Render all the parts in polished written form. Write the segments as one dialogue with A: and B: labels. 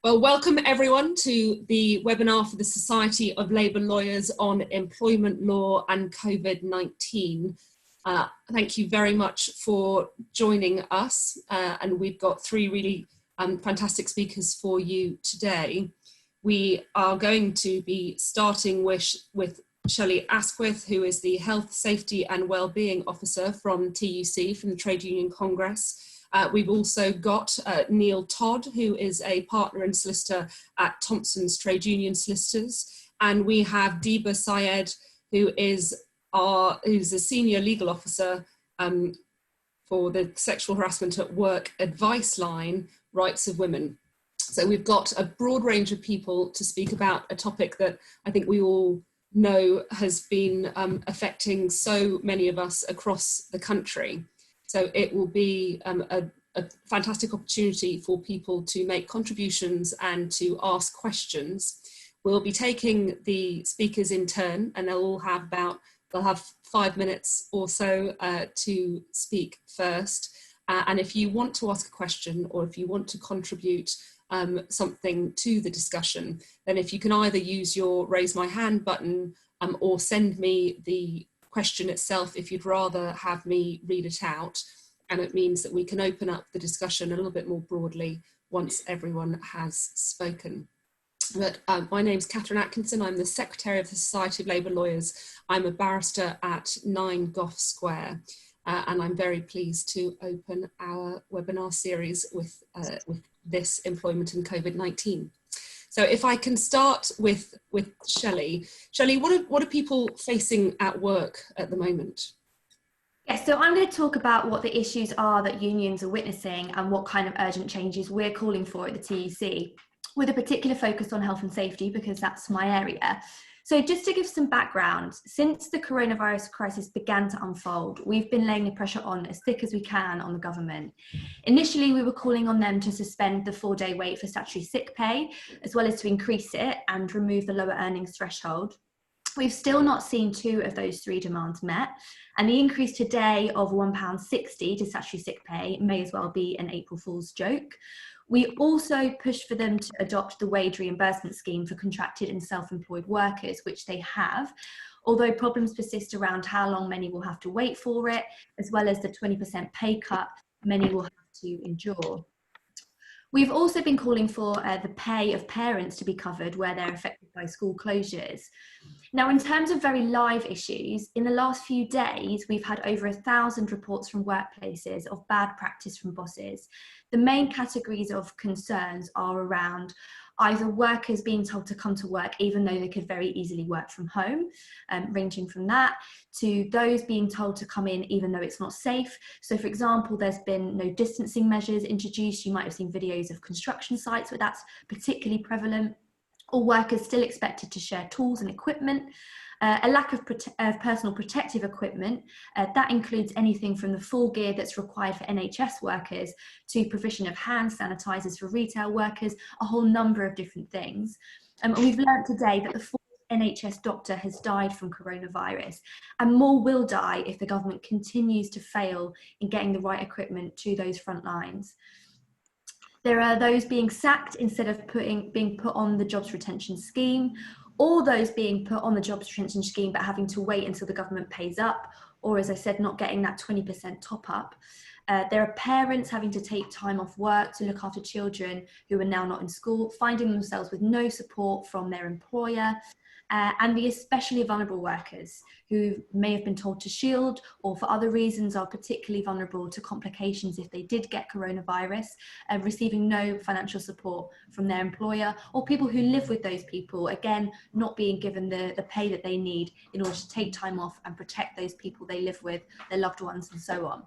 A: Well, welcome everyone to the webinar for the Society of Labour Lawyers on Employment Law and COVID-19. Thank you very much for joining us, and we've got three really fantastic speakers for you today. We are going to be starting with Shelly Asquith, who is the Health, Safety and Wellbeing Officer from TUC, from the Trade Union Congress. We've also got Neil Todd, who is a partner and solicitor at Thompsons Trade Union Solicitors. And we have Deeba Syed, who's a senior legal officer for the Sexual Harassment at Work Advice Line, Rights of Women. So we've got a broad range of people to speak about a topic that I think we all know has been affecting so many of us across the country. So it will be a fantastic opportunity for people to make contributions and to ask questions. We'll be taking the speakers in turn, and they'll have 5 minutes or so to speak first. And if you want to ask a question, or if you want to contribute something to the discussion, then if you can either use your raise my hand button or send me the question itself if you'd rather have me read it out, and it means that we can open up the discussion a little bit more broadly once everyone has spoken. But my name's Catherine Atkinson. I'm the Secretary of the Society of Labour Lawyers. I'm a barrister at 9 Gough Square, and I'm very pleased to open our webinar series with this employment and COVID-19. So if I can start with Shelly. Shelly, what are people facing at work at the moment?
B: Yes, so I'm going to talk about what the issues are that unions are witnessing and what kind of urgent changes we're calling for at the TUC, with a particular focus on health and safety because that's my area. So just to give some background, since the coronavirus crisis began to unfold, we've been laying the pressure on as thick as we can on the government. Initially, we were calling on them to suspend the 4-day wait for statutory sick pay, as well as to increase it and remove the lower earnings threshold. We've still not seen 2 of those 3 demands met, and the increase today of £1.60 to statutory sick pay may as well be an April Fool's joke. We also pushed for them to adopt the wage reimbursement scheme for contracted and self-employed workers, which they have, although problems persist around how long many will have to wait for it, as well as the 20% pay cut many will have to endure. We've also been calling for the pay of parents to be covered where they're affected by school closures. Now, in terms of very live issues, in the last few days, we've had over 1,000 reports from workplaces of bad practice from bosses. The main categories of concerns are around either workers being told to come to work even though they could very easily work from home, ranging from that to those being told to come in even though it's not safe. So for example, there's been no distancing measures introduced. You might have seen videos of construction sites where that's particularly prevalent, or workers still expected to share tools and equipment. A lack of personal protective equipment, that includes anything from the full gear that's required for NHS workers to provision of hand sanitisers for retail workers, a whole number of different things. And we've learned today that the 4th NHS doctor has died from coronavirus, and more will die if the government continues to fail in getting the right equipment to those front lines. There are those being sacked instead of being put on the jobs retention scheme, or those being put on the jobs retention scheme but having to wait until the government pays up, or as I said, not getting that 20% top up. There are parents having to take time off work to look after children who are now not in school, finding themselves with no support from their employer, and the especially vulnerable workers who may have been told to shield or for other reasons are particularly vulnerable to complications if they did get coronavirus, receiving no financial support from their employer, or people who live with those people, again, not being given the pay that they need in order to take time off and protect those people they live with, their loved ones and so on.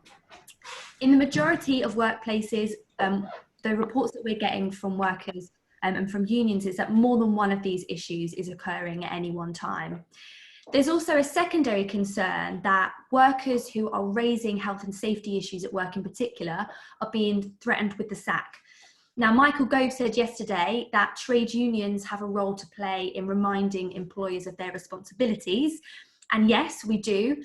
B: In the majority of workplaces, the reports that we're getting from workers and from unions is that more than one of these issues is occurring at any one time. There's also a secondary concern that workers who are raising health and safety issues at work in particular are being threatened with the sack. Now, Michael Gove said yesterday that trade unions have a role to play in reminding employers of their responsibilities. And yes, we do.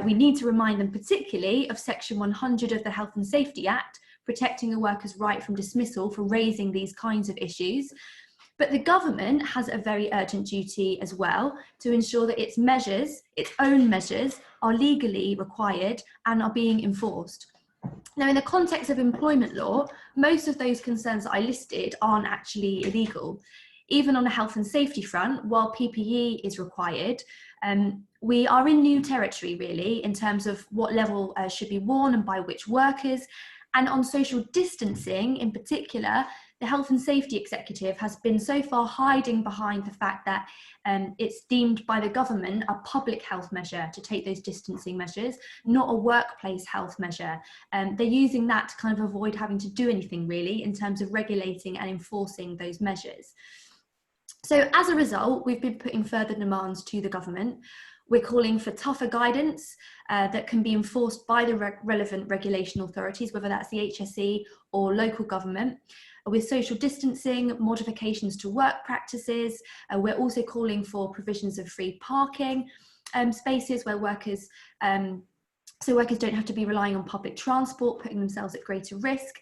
B: We need to remind them particularly of Section 100 of the Health and Safety Act, protecting a worker's right from dismissal for raising these kinds of issues. But the government has a very urgent duty as well to ensure that its measures, its own measures, are legally required and are being enforced. Now, in the context of employment law, most of those concerns that I listed aren't actually illegal. Even on a health and safety front, while PPE is required, we are in new territory, really, in terms of what level should be worn and by which workers. And on social distancing in particular, the Health and Safety Executive has been so far hiding behind the fact that it's deemed by the government a public health measure to take those distancing measures, not a workplace health measure. They're using that to kind of avoid having to do anything really in terms of regulating and enforcing those measures. So as a result, we've been putting further demands to the government. We're calling for tougher guidance that can be enforced by the relevant regulation authorities, whether that's the HSE or local government. With social distancing, modifications to work practices, we're also calling for provisions of free parking spaces where workers, so workers don't have to be relying on public transport, putting themselves at greater risk.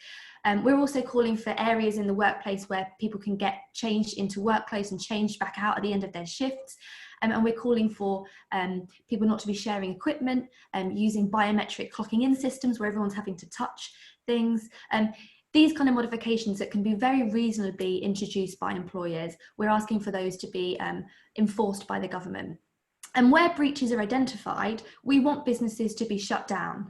B: We're also calling for areas in the workplace where people can get changed into work clothes and changed back out at the end of their shifts. And we're calling for people not to be sharing equipment, using biometric clocking in systems where everyone's having to touch things. These kind of modifications that can be very reasonably introduced by employers, we're asking for those to be enforced by the government. And where breaches are identified, we want businesses to be shut down.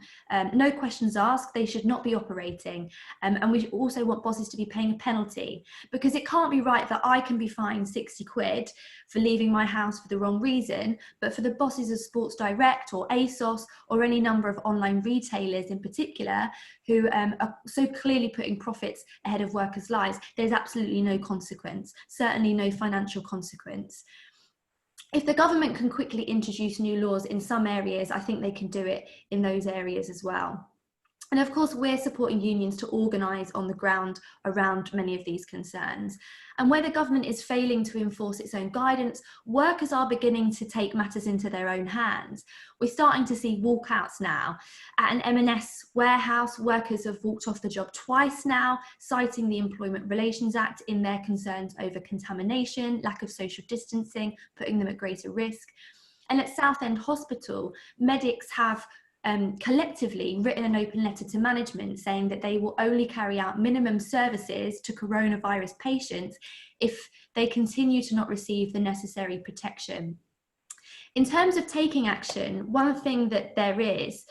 B: No questions asked, they should not be operating. And we also want bosses to be paying a penalty, because it can't be right that I can be fined 60 quid for leaving my house for the wrong reason, but for the bosses of Sports Direct or ASOS or any number of online retailers in particular who are so clearly putting profits ahead of workers' lives, there's absolutely no consequence, certainly no financial consequence. If the government can quickly introduce new laws in some areas, I think they can do it in those areas as well. And of course, we're supporting unions to organise on the ground around many of these concerns. And where the government is failing to enforce its own guidance, workers are beginning to take matters into their own hands. We're starting to see walkouts now. At an M&S warehouse, workers have walked off the job twice now, citing the Employment Relations Act in their concerns over contamination, lack of social distancing, putting them at greater risk. And at Southend Hospital, medics have collectively written an open letter to management saying that they will only carry out minimum services to coronavirus patients if they continue to not receive the necessary protection. In terms of taking action, one thing that there is,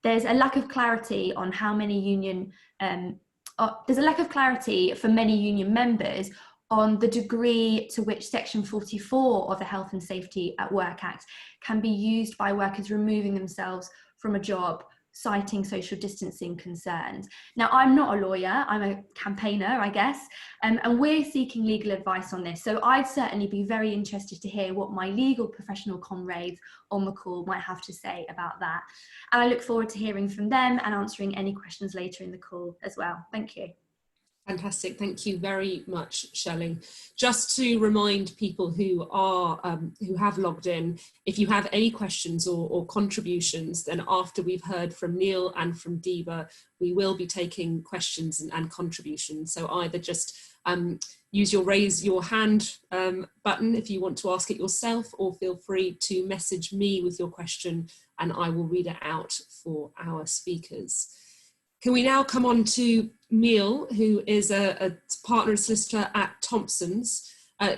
B: there's a lack of clarity on how many union, there's a lack of clarity for many union members on the degree to which Section 44 of the Health and Safety at Work Act can be used by workers removing themselves from a job, citing social distancing concerns. Now, I'm not a lawyer, I'm a campaigner, I guess, and we're seeking legal advice on this. So I'd certainly be very interested to hear what my legal professional comrades on the call might have to say about that. And I look forward to hearing from them and answering any questions later in the call as well. Thank you.
A: Fantastic, thank you very much, Shelly. Just to remind people who are who have logged in, if you have any questions or contributions, then after we've heard from Neil and from Deeba, we will be taking questions and contributions. So either just use your raise your hand button if you want to ask it yourself, or feel free to message me with your question and I will read it out for our speakers. Can we now come on to Neil, who is a partner solicitor at Thompsons.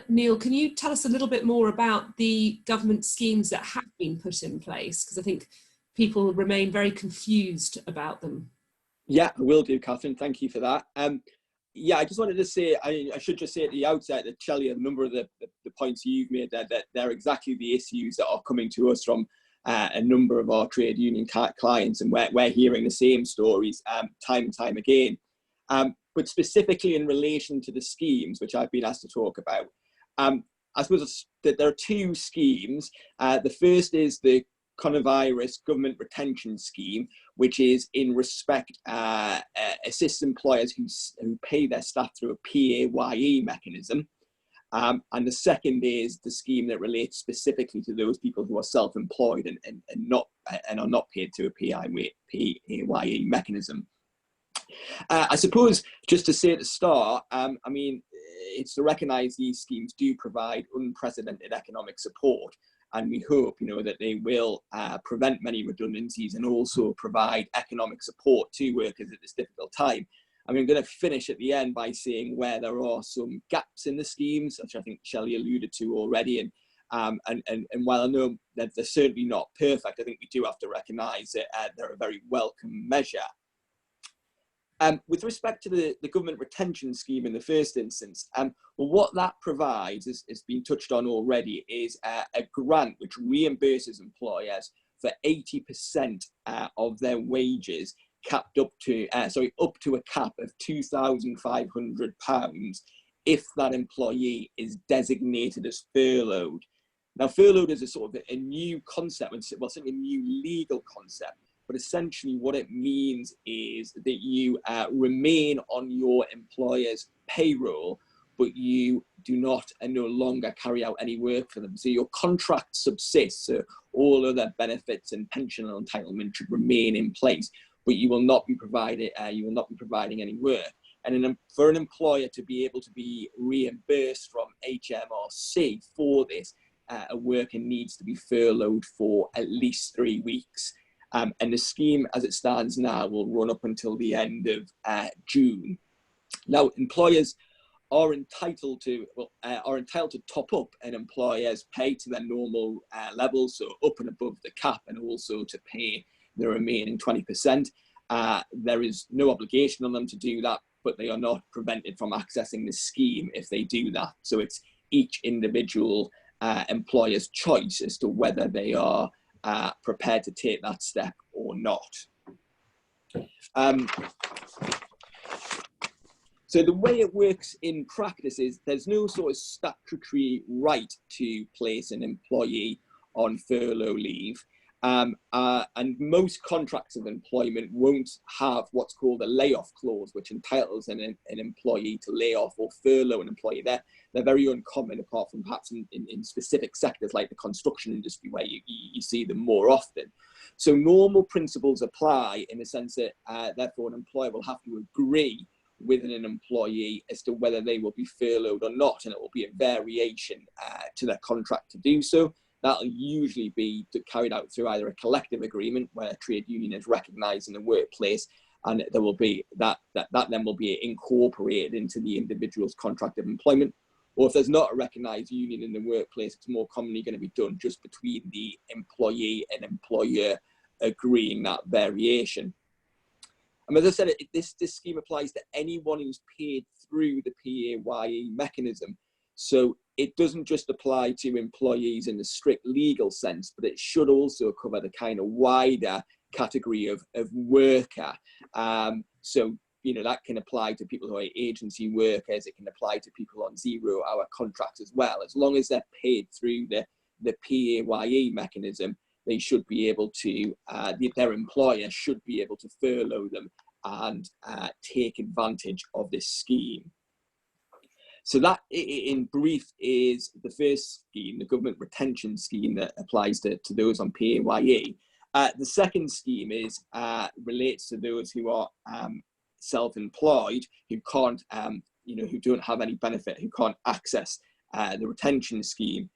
A: Neil, can you tell us a little bit more about the government schemes that have been put in place? Because I think people remain very confused about them.
C: Yeah, I will do, Catherine. Thank you for that. Yeah, I just wanted to say, I should just say at the outset that Shelly, a number of the points you've made, that they're exactly the issues that are coming to us from a number of our trade union clients, and we're hearing the same stories time and time again. But specifically in relation to the schemes, which I've been asked to talk about, I suppose that there are two schemes. The first is the coronavirus government retention scheme, which is in respect assists employers who pay their staff through a PAYE mechanism. And the second is the scheme that relates specifically to those people who are self-employed and are not paid to a PAYE mechanism. I suppose just to say at the start, I mean, it's to recognise these schemes do provide unprecedented economic support, and we hope, you know, that they will prevent many redundancies and also provide economic support to workers at this difficult time. I mean, I'm going to finish at the end by saying where there are some gaps in the schemes, which I think Shelly alluded to already, and while I know that they're certainly not perfect, I think we do have to recognise that they're a very welcome measure. With respect to the government retention scheme in the first instance, well, what that provides, has been touched on already, is a grant which reimburses employers for 80% of their wages, capped up to a cap of £2,500 if that employee is designated as furloughed. Now, furloughed is a sort of a new concept, well, certainly a new legal concept. But essentially what it means is that you remain on your employer's payroll, but you do not and no longer carry out any work for them. So your contract subsists, so all other benefits and pensional entitlement should remain in place, but you will not be providing any work. And for an employer to be able to be reimbursed from HMRC for this, a worker needs to be furloughed for at least 3 weeks. And the scheme, as it stands now, will run up until the end of June. Now, employers are entitled to top up an employer's pay to their normal levels, so up and above the cap, and also to pay the remaining 20%. There is no obligation on them to do that, but they are not prevented from accessing the scheme if they do that. So it's each individual employer's choice as to whether they are prepared to take that step or not. So the way it works in practice is there's no sort of statutory right to place an employee on furlough leave. And most contracts of employment won't have what's called a layoff clause, which entitles an employee to lay off or furlough an employee. They're very uncommon, apart from perhaps in specific sectors like the construction industry, where you see them more often. So normal principles apply in the sense that therefore an employer will have to agree with an employee as to whether they will be furloughed or not, and it will be a variation to their contract to do so. That'll usually be carried out through either a collective agreement where a trade union is recognised in the workplace, and there will be that then will be incorporated into the individual's contract of employment. Or if there's not a recognised union in the workplace, it's more commonly going to be done just between the employee and employer agreeing that variation. And as I said, this scheme applies to anyone who's paid through the PAYE mechanism. So it doesn't just apply to employees in the strict legal sense, but it should also cover the kind of wider category of worker. So, you know, that can apply to people who are agency workers. It can apply to people on 0-hour contracts as well. As long as they're paid through the PAYE mechanism, they should be able to, their employer should be able to furlough them and take advantage of this scheme. So that, in brief, is the first scheme, the government retention scheme that applies to those on PAYE. The second scheme relates to those who are self-employed, who can't, who don't have any benefit, who can't access the retention scheme.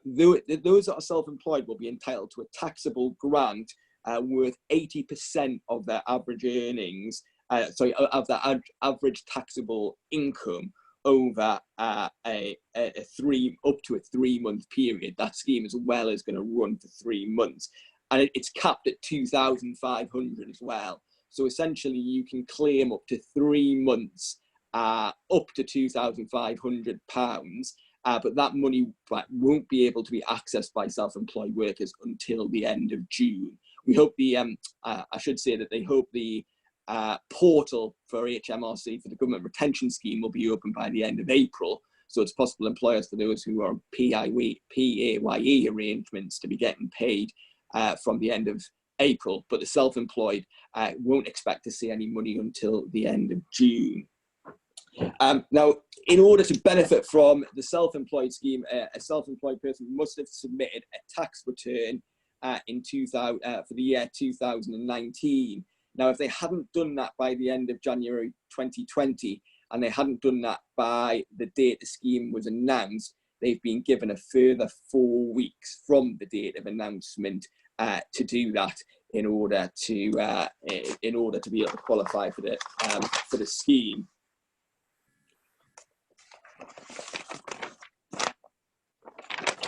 C: Those that are self-employed will be entitled to a taxable grant worth 80% of their average earnings, of their average taxable income over up to a 3-month period. That scheme as well is going to run for 3 months, and it's capped at 2,500 as well. So essentially you can claim up to 3 months up to £2,500, but that money won't be able to be accessed by self-employed workers until the end of June. We hope I should say that they hope the portal for HMRC for the government retention scheme will be open by the end of April. So it's possible employers for those who are PAYE arrangements to be getting paid from the end of April, but the self-employed won't expect to see any money until the end of June. Now, in order to benefit from the self-employed scheme, a self-employed person must have submitted a tax return for the year 2019. Now, if they hadn't done that by the end of January 2020, and they hadn't done that by the date the scheme was announced, they've been given a further 4 weeks from the date of announcement to do that in order to be able to qualify for the scheme.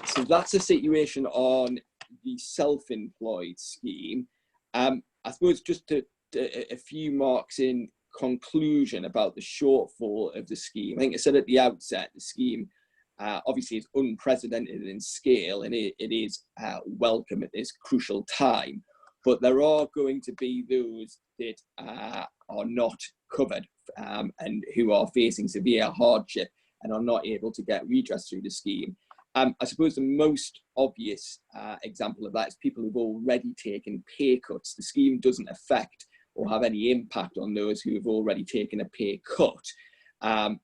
C: So that's the situation on the self-employed scheme. I suppose just a few marks in conclusion about the shortfall of the scheme. I think I said at the outset, the scheme obviously is unprecedented in scale, and it is welcome at this crucial time. But there are going to be those that are not covered and who are facing severe hardship and are not able to get redress through the scheme. I suppose the most obvious example of that is people who've already taken pay cuts. The scheme doesn't affect or have any impact on those who have already taken a pay cut. And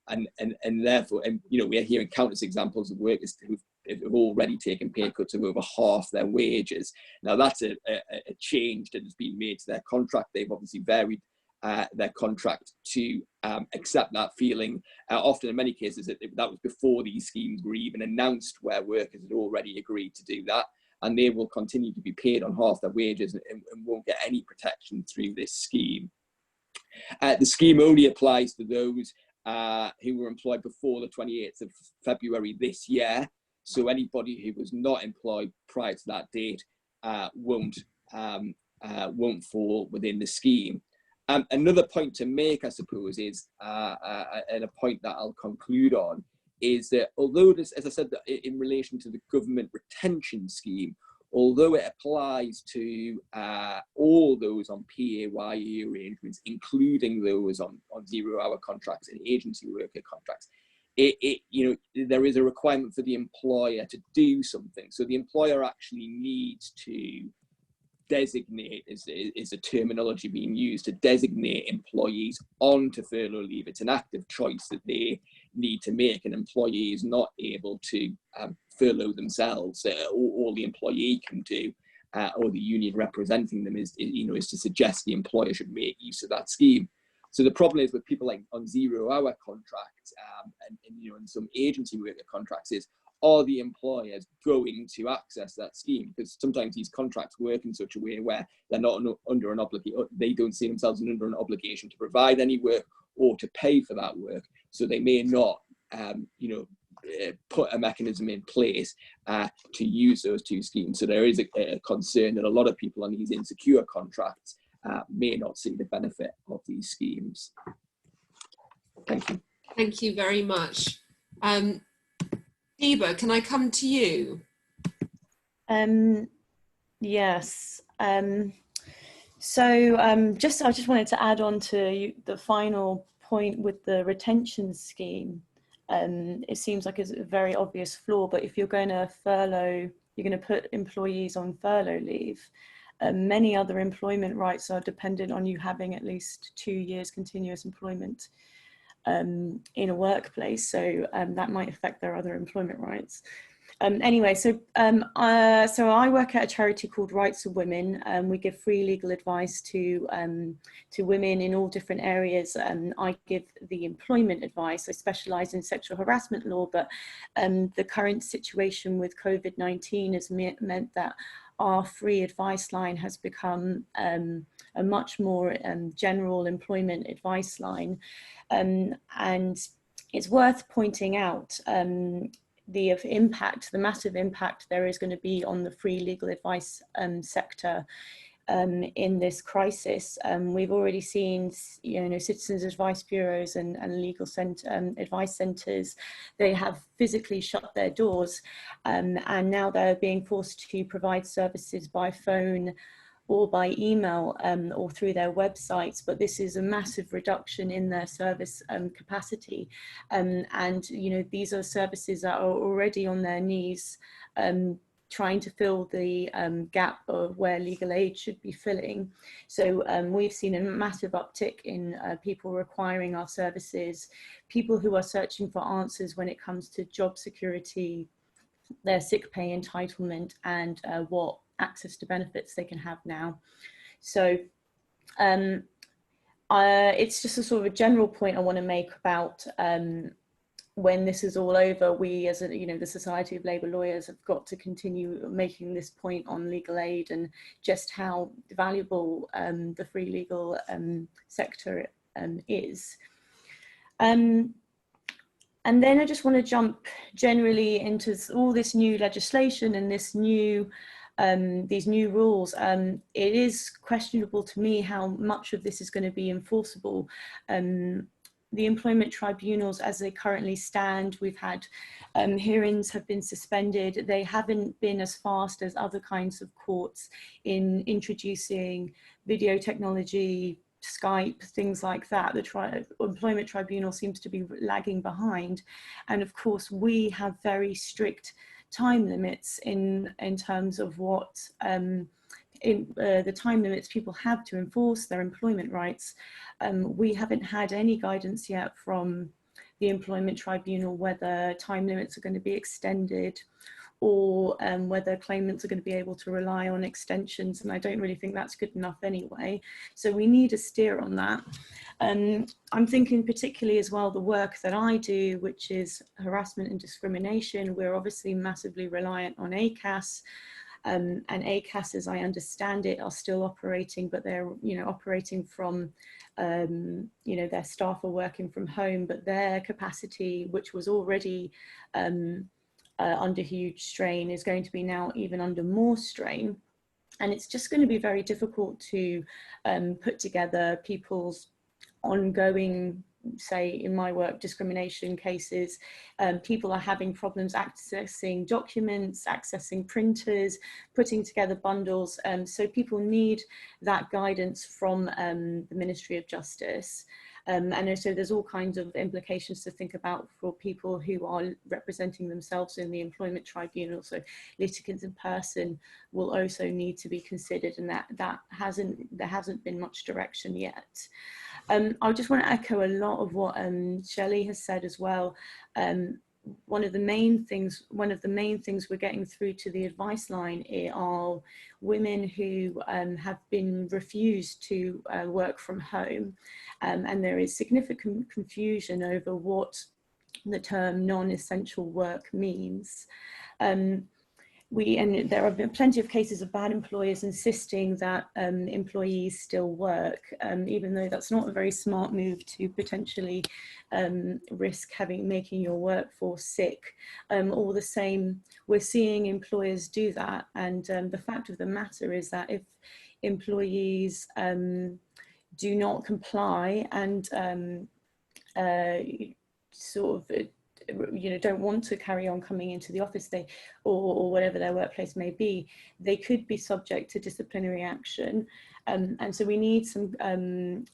C: therefore, you know, we're hearing countless examples of workers who've already taken pay cuts of over half their wages. Now, that's a change that has been made to their contract. They've obviously varied their contract to accept that feeling. Often in many cases, that was before these schemes were even announced, where workers had already agreed to do that, and they will continue to be paid on half their wages and won't get any protection through this scheme. The scheme only applies to those who were employed before the 28th of February this year. So anybody who was not employed prior to that date won't fall within the scheme. Another point to make, I suppose, is, and a point that I'll conclude on, is that although this, as I said, in relation to the government retention scheme, although it applies to all those on PAYE arrangements, including those on 0-hour contracts and agency worker contracts, you know, there is a requirement for the employer to do something. So the employer actually needs to designate, is the terminology being used, to designate employees onto furlough leave. It's an active choice that they need to make. An employee is not able to furlough themselves. All the employee can do, or the union representing them, is to suggest the employer should make use of that scheme. So the problem is with people like on 0-hour contracts and you know, in some agency worker contracts, is, are the employers going to access that scheme? Because sometimes these contracts work in such a way where they're not under an obligation, they don't see themselves under an obligation to provide any work or to pay for that work. So they may not, put a mechanism in place to use those two schemes. So there is a concern that a lot of people on these insecure contracts may not see the benefit of these schemes. Thank you.
A: Thank you very much. Deeba, can I come to you?
D: Yes. I just wanted to add on to the final point with the retention scheme. It seems like it's a very obvious flaw, but if you're going to furlough, you're going to put employees on furlough leave. Many other employment rights are dependent on you having at least 2 years continuous employment in a workplace, so that might affect their other employment rights. So I work at a charity called Rights of Women. We give free legal advice to women in all different areas. I give the employment advice. I specialise in sexual harassment law, but the current situation with Covid-19 has meant that our free advice line has become a much more general employment advice line. And it's worth pointing out the massive impact there is going to be on the free legal advice sector in this crisis. We've already seen, citizens advice bureaus and legal advice centres, they have physically shut their doors, and now they're being forced to provide services by phone or by email or through their websites, but this is a massive reduction in their service capacity. And these are services that are already on their knees trying to fill the gap of where legal aid should be filling. So we've seen a massive uptick in people requiring our services, people who are searching for answers when it comes to job security, their sick pay entitlement, and what access to benefits they can have now. So It's just a sort of a general point I want to make about when this is all over, we as the Society of Labour Lawyers have got to continue making this point on legal aid and just how valuable the free legal sector is. And then I just want to jump generally into all this new legislation and this new these new rules. It is questionable to me how much of this is going to be enforceable. The employment tribunals as they currently stand, we've had hearings have been suspended. They haven't been as fast as other kinds of courts in introducing video technology, Skype, things like that. The employment tribunal seems to be lagging behind. And of course, we have very strict time limits in terms of what the time limits people have to enforce their employment rights. We haven't had any guidance yet from the employment tribunal whether time limits are going to be extended or whether claimants are going to be able to rely on extensions, and I don't really think that's good enough anyway. So we need a steer on that. I'm thinking particularly as well the work that I do, which is harassment and discrimination. We're obviously massively reliant on ACAS. And ACAS, as I understand it, are still operating, but they're operating from their staff are working from home, but their capacity, which was already under huge strain, is going to be now even under more strain. And it's just going to be very difficult to put together people's ongoing, say in my work, discrimination cases. People are having problems accessing documents, accessing printers, putting together bundles. So people need that guidance from the Ministry of Justice. And so there's all kinds of implications to think about for people who are representing themselves in the employment tribunal. So litigants in person will also need to be considered, and there hasn't been much direction yet. I just want to echo a lot of what Shelly has said as well. One of the main things we're getting through to the advice line are women who have been refused to work from home, and there is significant confusion over what the term non-essential work means. And there have been plenty of cases of bad employers insisting that employees still work, even though that's not a very smart move to potentially risk making your workforce sick. All the same, we're seeing employers do that, and the fact of the matter is that if employees do not comply and don't want to carry on coming into the office, or whatever their workplace may be, they could be subject to disciplinary action. And so we need some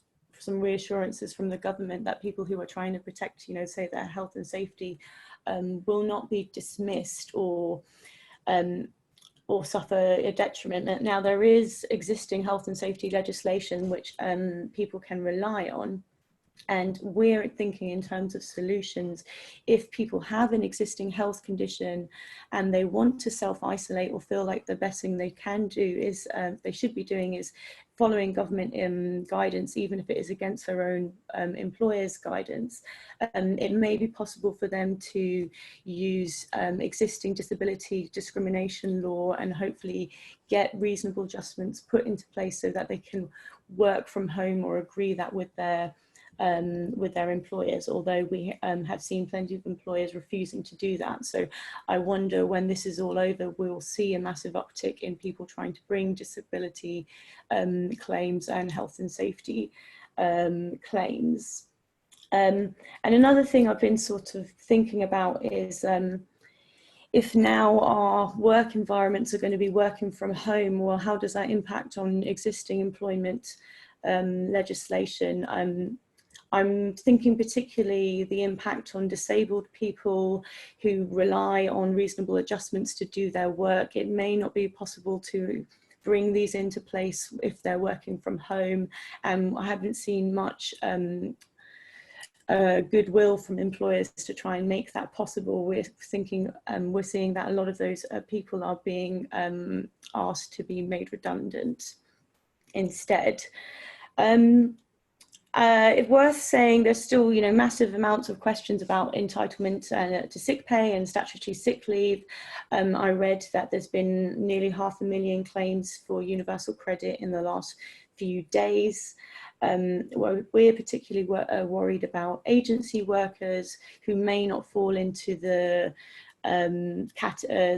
D: reassurances from the government that people who are trying to protect, say their health and safety, will not be dismissed or suffer a detriment. Now, there is existing health and safety legislation which people can rely on. And we're thinking in terms of solutions. If people have an existing health condition and they want to self-isolate or feel like the best thing they can do is, they should be doing is following government guidance, even if it is against their own employer's guidance. It may be possible for them to use existing disability discrimination law and hopefully get reasonable adjustments put into place so that they can work from home or agree that with their employers, although we have seen plenty of employers refusing to do that. So I wonder when this is all over, we'll see a massive uptick in people trying to bring disability claims and health and safety claims. And another thing I've been sort of thinking about is if now our work environments are going to be working from home, well, how does that impact on existing employment legislation? I'm thinking particularly the impact on disabled people who rely on reasonable adjustments to do their work. It may not be possible to bring these into place if they're working from home. I haven't seen much goodwill from employers to try and make that possible. We're seeing that a lot of those people are being asked to be made redundant instead. It's worth saying there's still, massive amounts of questions about entitlement to sick pay and statutory sick leave. I read that there's been nearly 500,000 claims for universal credit in the last few days. We're particularly worried about agency workers who may not fall into the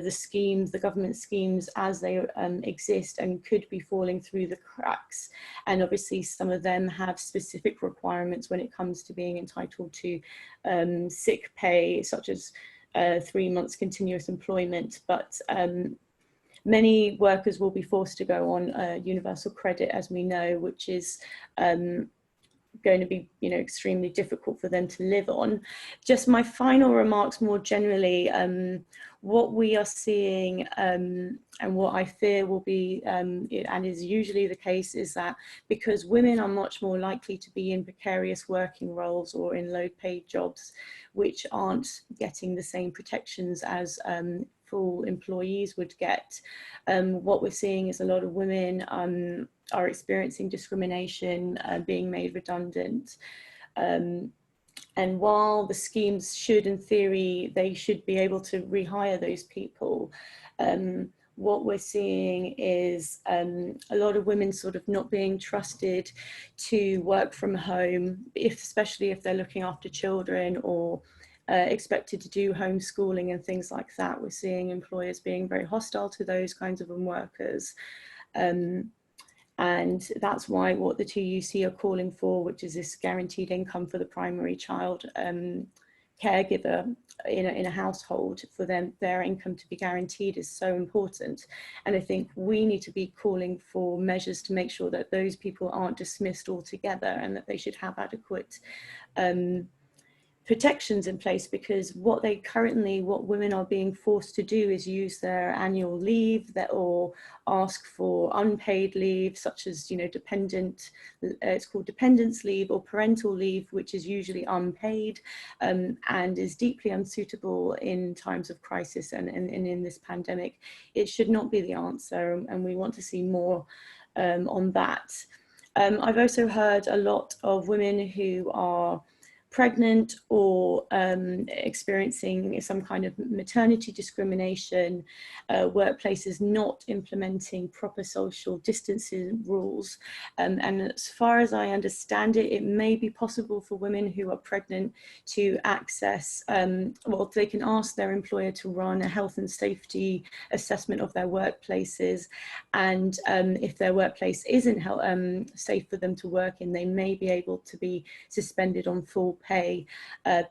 D: schemes, the government schemes as they exist, and could be falling through the cracks. And obviously some of them have specific requirements when it comes to being entitled to sick pay, such as 3 months continuous employment. But many workers will be forced to go on universal credit, as we know, which is going to be extremely difficult for them to live on. Just my final remarks more generally, what we are seeing and what I fear will be and is usually the case is that because women are much more likely to be in precarious working roles or in low paid jobs which aren't getting the same protections as full employees would get, what we're seeing is a lot of women are experiencing discrimination, being made redundant. And while the schemes should, in theory, they should be able to rehire those people, what we're seeing is a lot of women sort of not being trusted to work from home, especially if they're looking after children or expected to do homeschooling and things like that. We're seeing employers being very hostile to those kinds of workers. And that's why what the TUC are calling for, which is this guaranteed income for the primary child caregiver in a household, for their income to be guaranteed, is so important. And I think we need to be calling for measures to make sure that those people aren't dismissed altogether and that they should have adequate protections in place, because what women are being forced to do is use their annual leave or ask for unpaid leave, such as it's called dependence leave or parental leave, which is usually unpaid and is deeply unsuitable in times of crisis and in this pandemic. It should not be the answer, and we want to see more on that. I've also heard a lot of women who are pregnant or experiencing some kind of maternity discrimination, workplaces not implementing proper social distancing rules. And as far as I understand it, it may be possible for women who are pregnant to access, they can ask their employer to run a health and safety assessment of their workplaces. And if their workplace isn't safe for them to work in, they may be able to be suspended on full pay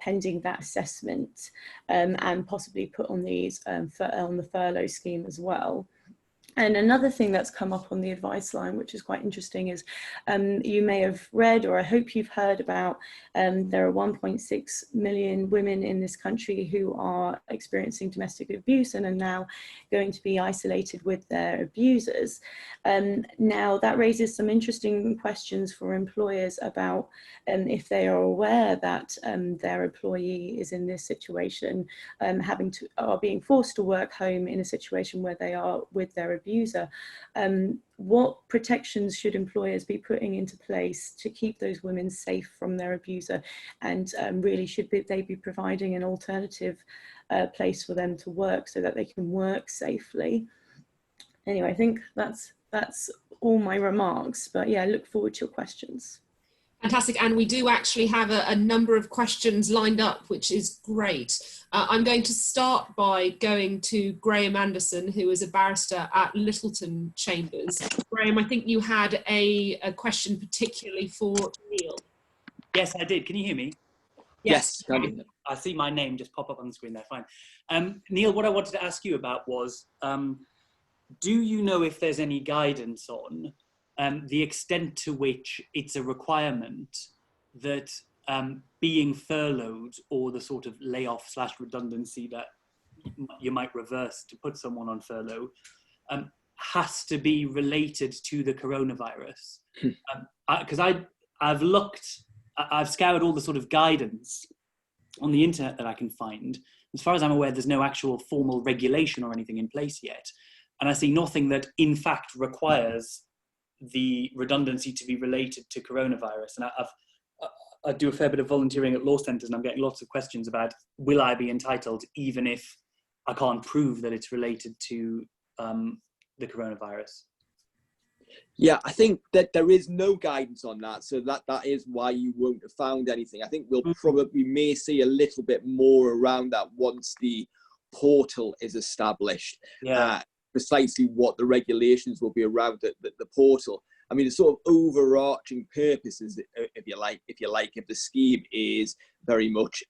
D: pending that assessment, and possibly put on on the furlough scheme as well. And another thing that's come up on the advice line, which is quite interesting, is you may have read, or I hope you've heard about, there are 1.6 million women in this country who are experiencing domestic abuse and are now going to be isolated with their abusers. Now, that raises some interesting questions for employers about if they are aware that their employee is in this situation, are being forced to work home in a situation where they are with their abuser. What protections should employers be putting into place to keep those women safe from their abuser? And really, should they be providing an alternative place for them to work so that they can work safely? Anyway, I think that's all my remarks, but yeah, I look forward to your questions.
A: Fantastic, and we do actually have a number of questions lined up, which is great. I'm going to start by going to Grahame Anderson, who is a barrister at Littleton Chambers. Grahame, I think you had a question particularly for Neil.
E: Yes, I did. Can you hear me?
A: Yes.
E: I see my name just pop up on the screen there, fine. Neil, what I wanted to ask you about was, do you know if there's any guidance on the extent to which it's a requirement that being furloughed, or the sort of layoff / redundancy that you might reverse to put someone on furlough, has to be related to the coronavirus? Because I've scoured all the sort of guidance on the internet that I can find. As far as I'm aware, there's no actual formal regulation or anything in place yet. And I see nothing that in fact requires the redundancy to be related to coronavirus. And I do a fair bit of volunteering at law centres, and I'm getting lots of questions about, will I be entitled even if I can't prove that it's related to the coronavirus?
C: Yeah, I think that there is no guidance on that, so that is why you won't have found anything. I think we may see a little bit more around that once the portal is established.
E: Yeah.
C: Precisely what the regulations will be around the portal. I mean, the sort of overarching purposes, if you like, of the scheme is very much.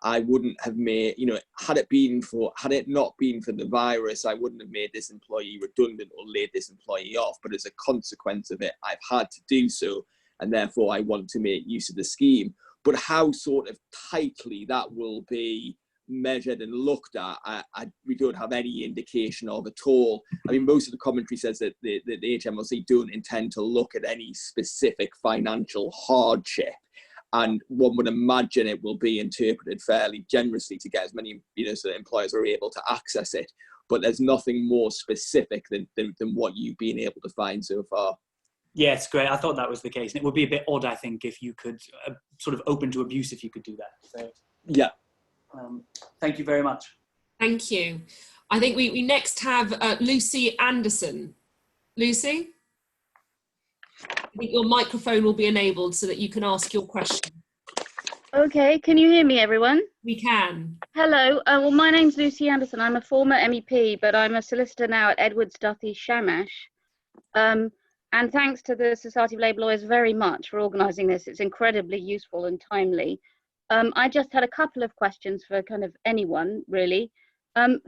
C: I wouldn't have made, had it not been for the virus, I wouldn't have made this employee redundant or laid this employee off. But as a consequence of it, I've had to do so, and therefore I want to make use of the scheme. But how sort of tightly that will be measured and looked at, we don't have any indication of at all. I mean, most of the commentary says that the HMRC don't intend to look at any specific financial hardship. And one would imagine it will be interpreted fairly generously to get as many, so that employers are able to access it. But there's nothing more specific than what you've been able to find so far.
E: Yeah, it's great. I thought that was the case. And it would be a bit odd, I think, if you could sort of open to abuse if you could do that. So,
C: yeah.
E: Thank you very much.
A: Thank you. I think we next have Lucy Anderson. Lucy? I think your microphone will be enabled so that you can ask your question.
F: Okay, can you hear me, everyone?
A: We can.
F: Hello, well, my name's Lucy Anderson. I'm a former MEP, but I'm a solicitor now at Edwards, Duthie, Shamash. And thanks to the Society of Labour Lawyers very much for organising this. It's incredibly useful and timely. I just had a couple of questions for kind of anyone, really.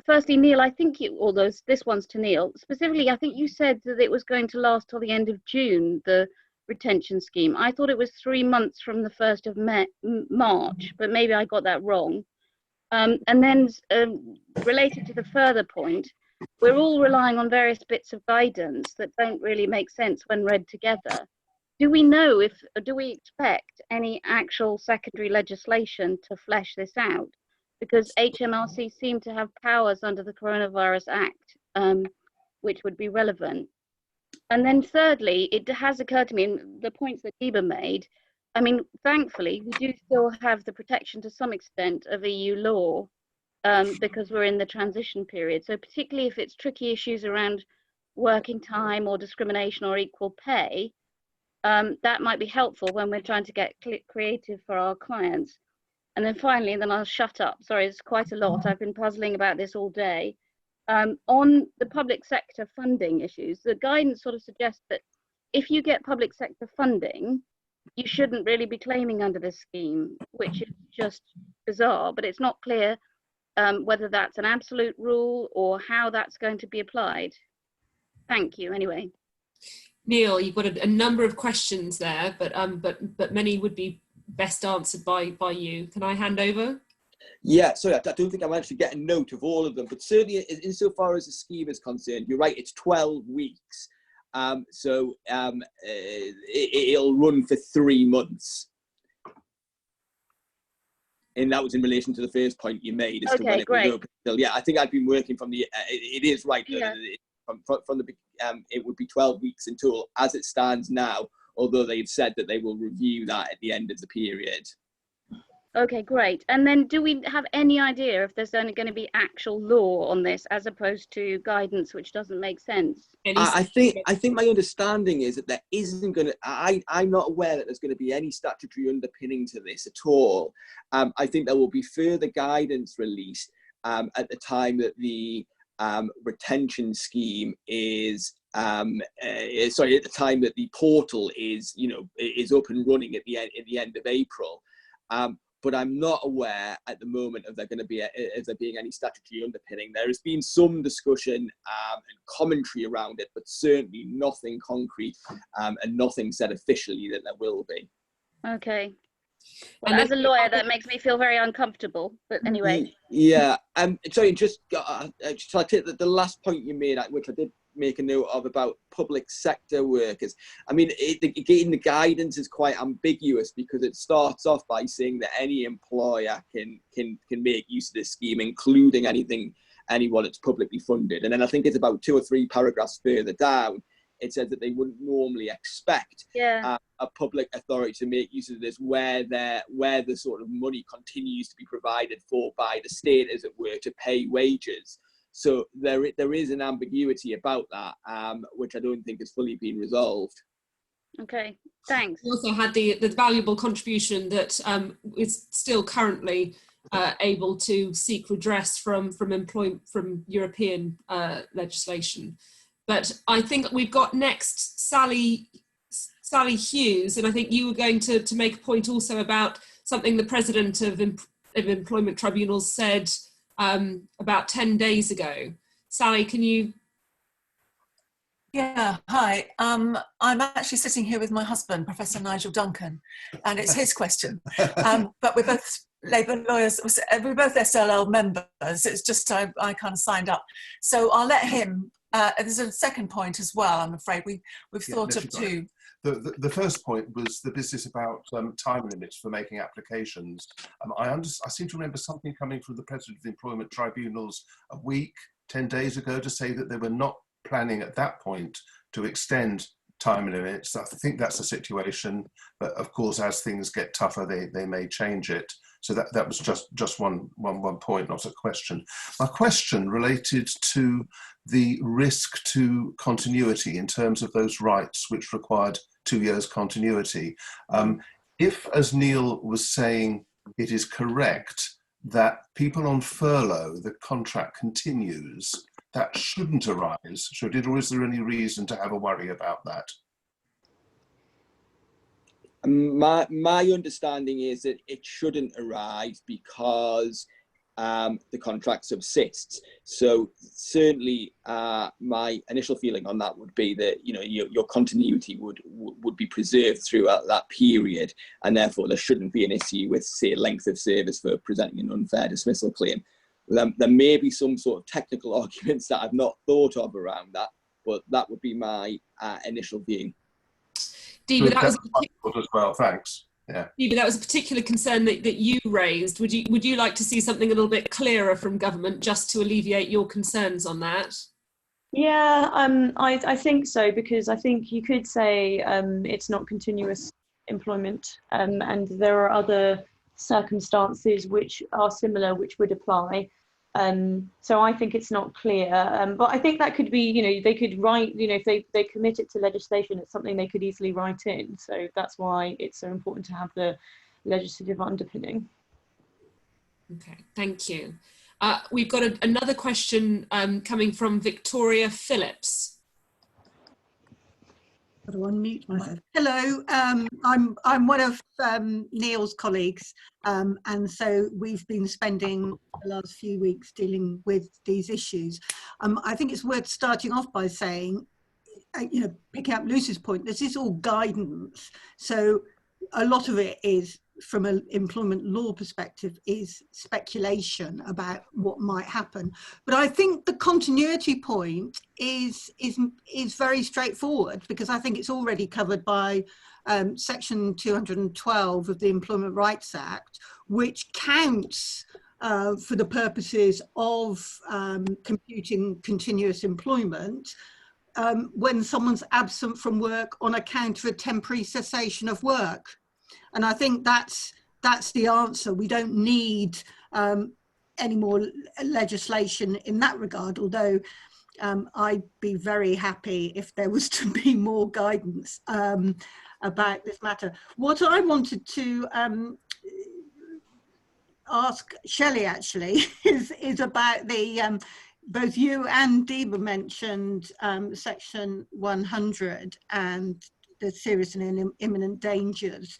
F: Firstly, Neil, I think this one's to Neil. Specifically, I think you said that it was going to last till the end of June, the retention scheme. I thought it was 3 months from the 1st of March, but maybe I got that wrong. And then related to the further point, we're all relying on various bits of guidance that don't really make sense when read together. Do we know do we expect any actual secondary legislation to flesh this out? Because HMRC seem to have powers under the Coronavirus Act, which would be relevant. And then thirdly, it has occurred to me, and the points that Deeba made, I mean, thankfully, we do still have the protection to some extent of EU law because we're in the transition period. So particularly if it's tricky issues around working time or discrimination or equal pay, that might be helpful when we're trying to get creative for our clients. And then finally, and then I'll shut up. Sorry, it's quite a lot. I've been puzzling about this all day. On the public sector funding issues, the guidance sort of suggests that if you get public sector funding, you shouldn't really be claiming under this scheme, which is just bizarre, but it's not clear whether that's an absolute rule or how that's going to be applied. Thank you, anyway.
A: Neil, you've got a number of questions there, but many would be best answered by you. Can I hand over?
C: Yeah, sorry, I don't think I managed to get a note of all of them, but certainly insofar as the scheme is concerned, you're right, it's 12 weeks. So it'll run for 3 months. And that was in relation to the first point you made. As to when it
F: great.
C: Will go. Yeah, I think I've been working from the, it is right,
F: Yeah.
C: From the, it would be 12 weeks in total as it stands now, although they've said that they will review that at the end of the period.
F: Okay, great. And then do we have any idea if there's only going to be actual law on this as opposed to guidance, which doesn't make sense?
C: I think my understanding is that there isn't going to, I'm not aware that there's going to be any statutory underpinning to this at all. I think there will be further guidance released at the time that the retention scheme is, at the time that the portal is, is up and running at the end of April. But I'm not aware at the moment of there being any statutory underpinning. There has been some discussion and commentary around it, but certainly nothing concrete and nothing said officially that there will be. Okay.
F: Well, as a lawyer, that makes me feel very uncomfortable. But anyway.
C: Yeah. Sorry, just shall I take the last point you made, which I did make a note of about public sector workers. I mean, again, the guidance is quite ambiguous because it starts off by saying that any employer can make use of this scheme, including anyone that's publicly funded. And then I think it's about 2 or 3 paragraphs further down, it says that they wouldn't normally expect a public authority to make use of this where the sort of money continues to be provided for by the state, as it were, to pay wages. So there is an ambiguity about that, which I don't think has fully been resolved.
F: Okay, thanks.
A: We also had the valuable contribution that is still currently able to seek redress from European legislation. But I think we've got next Sally Hughes, and I think you were going to make a point also about something the President of Employment Tribunals said about 10 days ago. Sally, can you?
G: Yeah, hi. I'm actually sitting here with my husband, Professor Nigel Duncan, and it's his question. But we're both Labour lawyers, we're both SLL members. It's just I kind of signed up. So I'll let him, there's a second point as well, I'm afraid. We've thought of two.
H: The first point was the business about time limits for making applications. I seem to remember something coming from the President of the Employment Tribunals a week, 10 days ago, to say that they were not planning at that point to extend time limits. I think that's the situation, but of course, as things get tougher, they may change it. So that was just one point, not a question. My question related to the risk to continuity in terms of those rights which required 2 years continuity. If, as Neil was saying, it is correct that people on furlough, the contract continues, that shouldn't arise, should it, or is there any reason to have a worry about that?
C: My understanding is that it shouldn't arise because the contract subsists. So certainly my initial feeling on that would be that your continuity would be preserved throughout that period, and therefore there shouldn't be an issue with, say, length of service for presenting an unfair dismissal claim. There may be some sort of technical arguments that I've not thought of around that, but that would be my initial view.
A: Deeba, that was
H: as well. Thanks. Yeah.
A: Deeba, that was a particular concern that you raised. Would you like to see something a little bit clearer from government just to alleviate your concerns on that?
D: Yeah, I think so, because I think you could say it's not continuous employment, and there are other circumstances which are similar which would apply. So I think it's not clear, but I think that could be, they could write, if they commit it to legislation, it's something they could easily write in. So that's why it's so important to have the legislative underpinning.
A: Okay, thank you. We've got another question coming from Victoria Phillips.
I: Got to unmute myself. Hello, I'm one of Neil's colleagues, and so we've been spending the last few weeks dealing with these issues. I think it's worth starting off by saying, picking up Lucy's point, this is all guidance. So a lot of it is, from an employment law perspective, is speculation about what might happen. But I think the continuity point is very straightforward, because I think it's already covered by section 212 of the Employment Rights Act, which counts for the purposes of computing continuous employment when someone's absent from work on account of a temporary cessation of work. And I think that's the answer. We don't need any more legislation in that regard, although I'd be very happy if there was to be more guidance about this matter. What I wanted to ask Shelly actually is about the, both you and Deeba mentioned section 100 and the serious and imminent dangers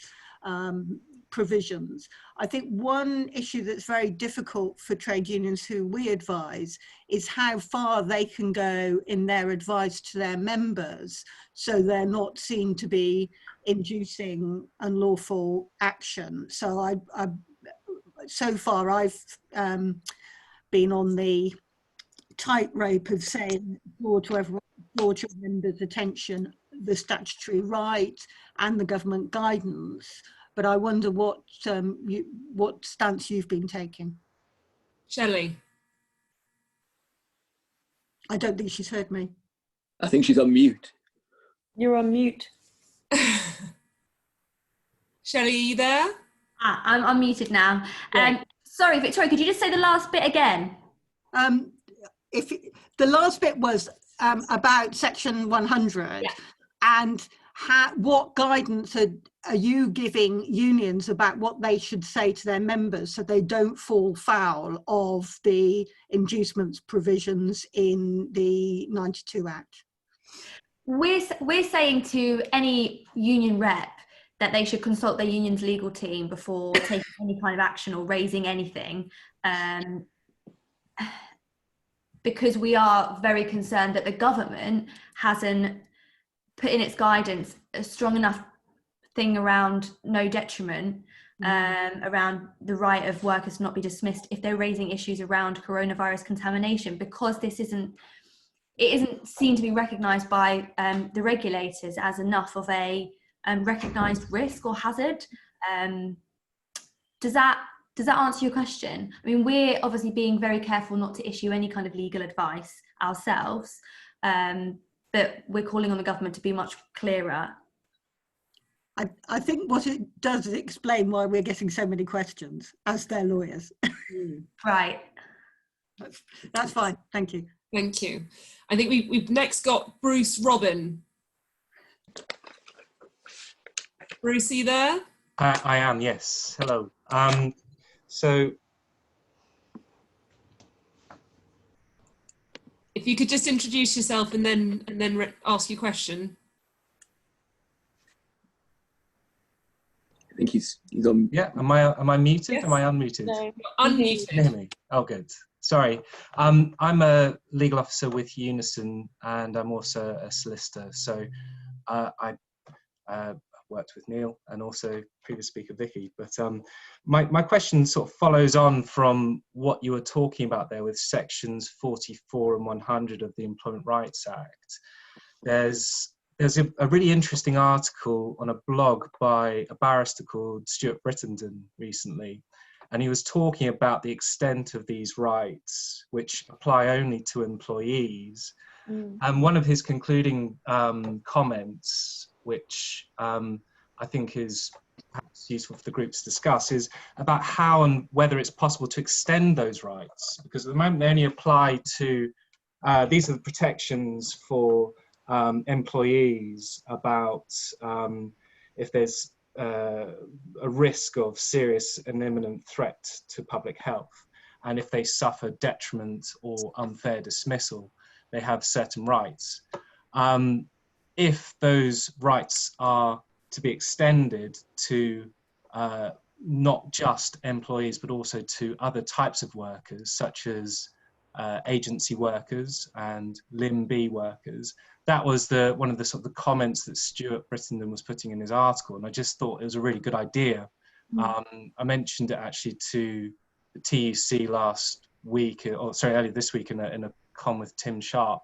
I: provisions. I think one issue that's very difficult for trade unions who we advise is how far they can go in their advice to their members, so they're not seen to be inducing unlawful action. So so far I've been on the tightrope of saying, draw to your members' attention the statutory right and the government guidance, but I wonder what stance you've been taking.
A: Shelly.
I: I don't think she's heard me.
C: I think she's on mute.
D: You're on mute.
A: Shelly, are you there?
B: I'm unmuted now. Sorry, Victoria, could you just say the last bit again?
I: The last bit was about section 100, and what guidance are you giving unions about what they should say to their members so they don't fall foul of the inducements provisions in the 92 Act?
B: We're saying to any union rep that they should consult their union's legal team before taking any kind of action or raising anything, because we are very concerned that the government hasn't put in its guidance a strong enough thing around no detriment, around the right of workers to not be dismissed if they're raising issues around coronavirus contamination, because it isn't seen to be recognised by the regulators as enough of a recognised risk or hazard. Does that answer your question? I mean, we're obviously being very careful not to issue any kind of legal advice ourselves, but we're calling on the government to be much clearer.
I: I think what it does is explain why we're getting so many questions as their lawyers.
B: Right.
I: That's fine. Thank you.
A: Thank you. I think we've next got Bruce Robin. Bruce, are you there?
J: I am, yes. Hello. So,
A: if you could just introduce yourself and then ask your question.
C: I think he's on.
J: Yeah, am I muted?
A: Yes.
J: Am I unmuted?
D: No.
A: Unmuted.
J: Can you hear me? Oh, good. Sorry. I'm a legal officer with Unison, and I'm also a solicitor. So I worked with Neil and also previous speaker Vicky. But my question sort of follows on from what you were talking about there with sections 44 and 100 of the Employment Rights Act. There's a really interesting article on a blog by a barrister called Stuart Brittenden recently, and he was talking about the extent of these rights, which apply only to employees. And one of his concluding comments, which I think is perhaps useful for the group to discuss, is about how and whether it's possible to extend those rights, because at the moment they only apply to, these are the protections for employees about if there's a risk of serious and imminent threat to public health, and if they suffer detriment or unfair dismissal, they have certain rights. If those rights are to be extended to not just employees, but also to other types of workers, such as agency workers and Limb B workers, that was one of the sort of the comments that Stuart Brittenden was putting in his article, and I just thought it was a really good idea. I mentioned it actually to the TUC last week, or sorry, earlier this week in a con with Tim Sharp.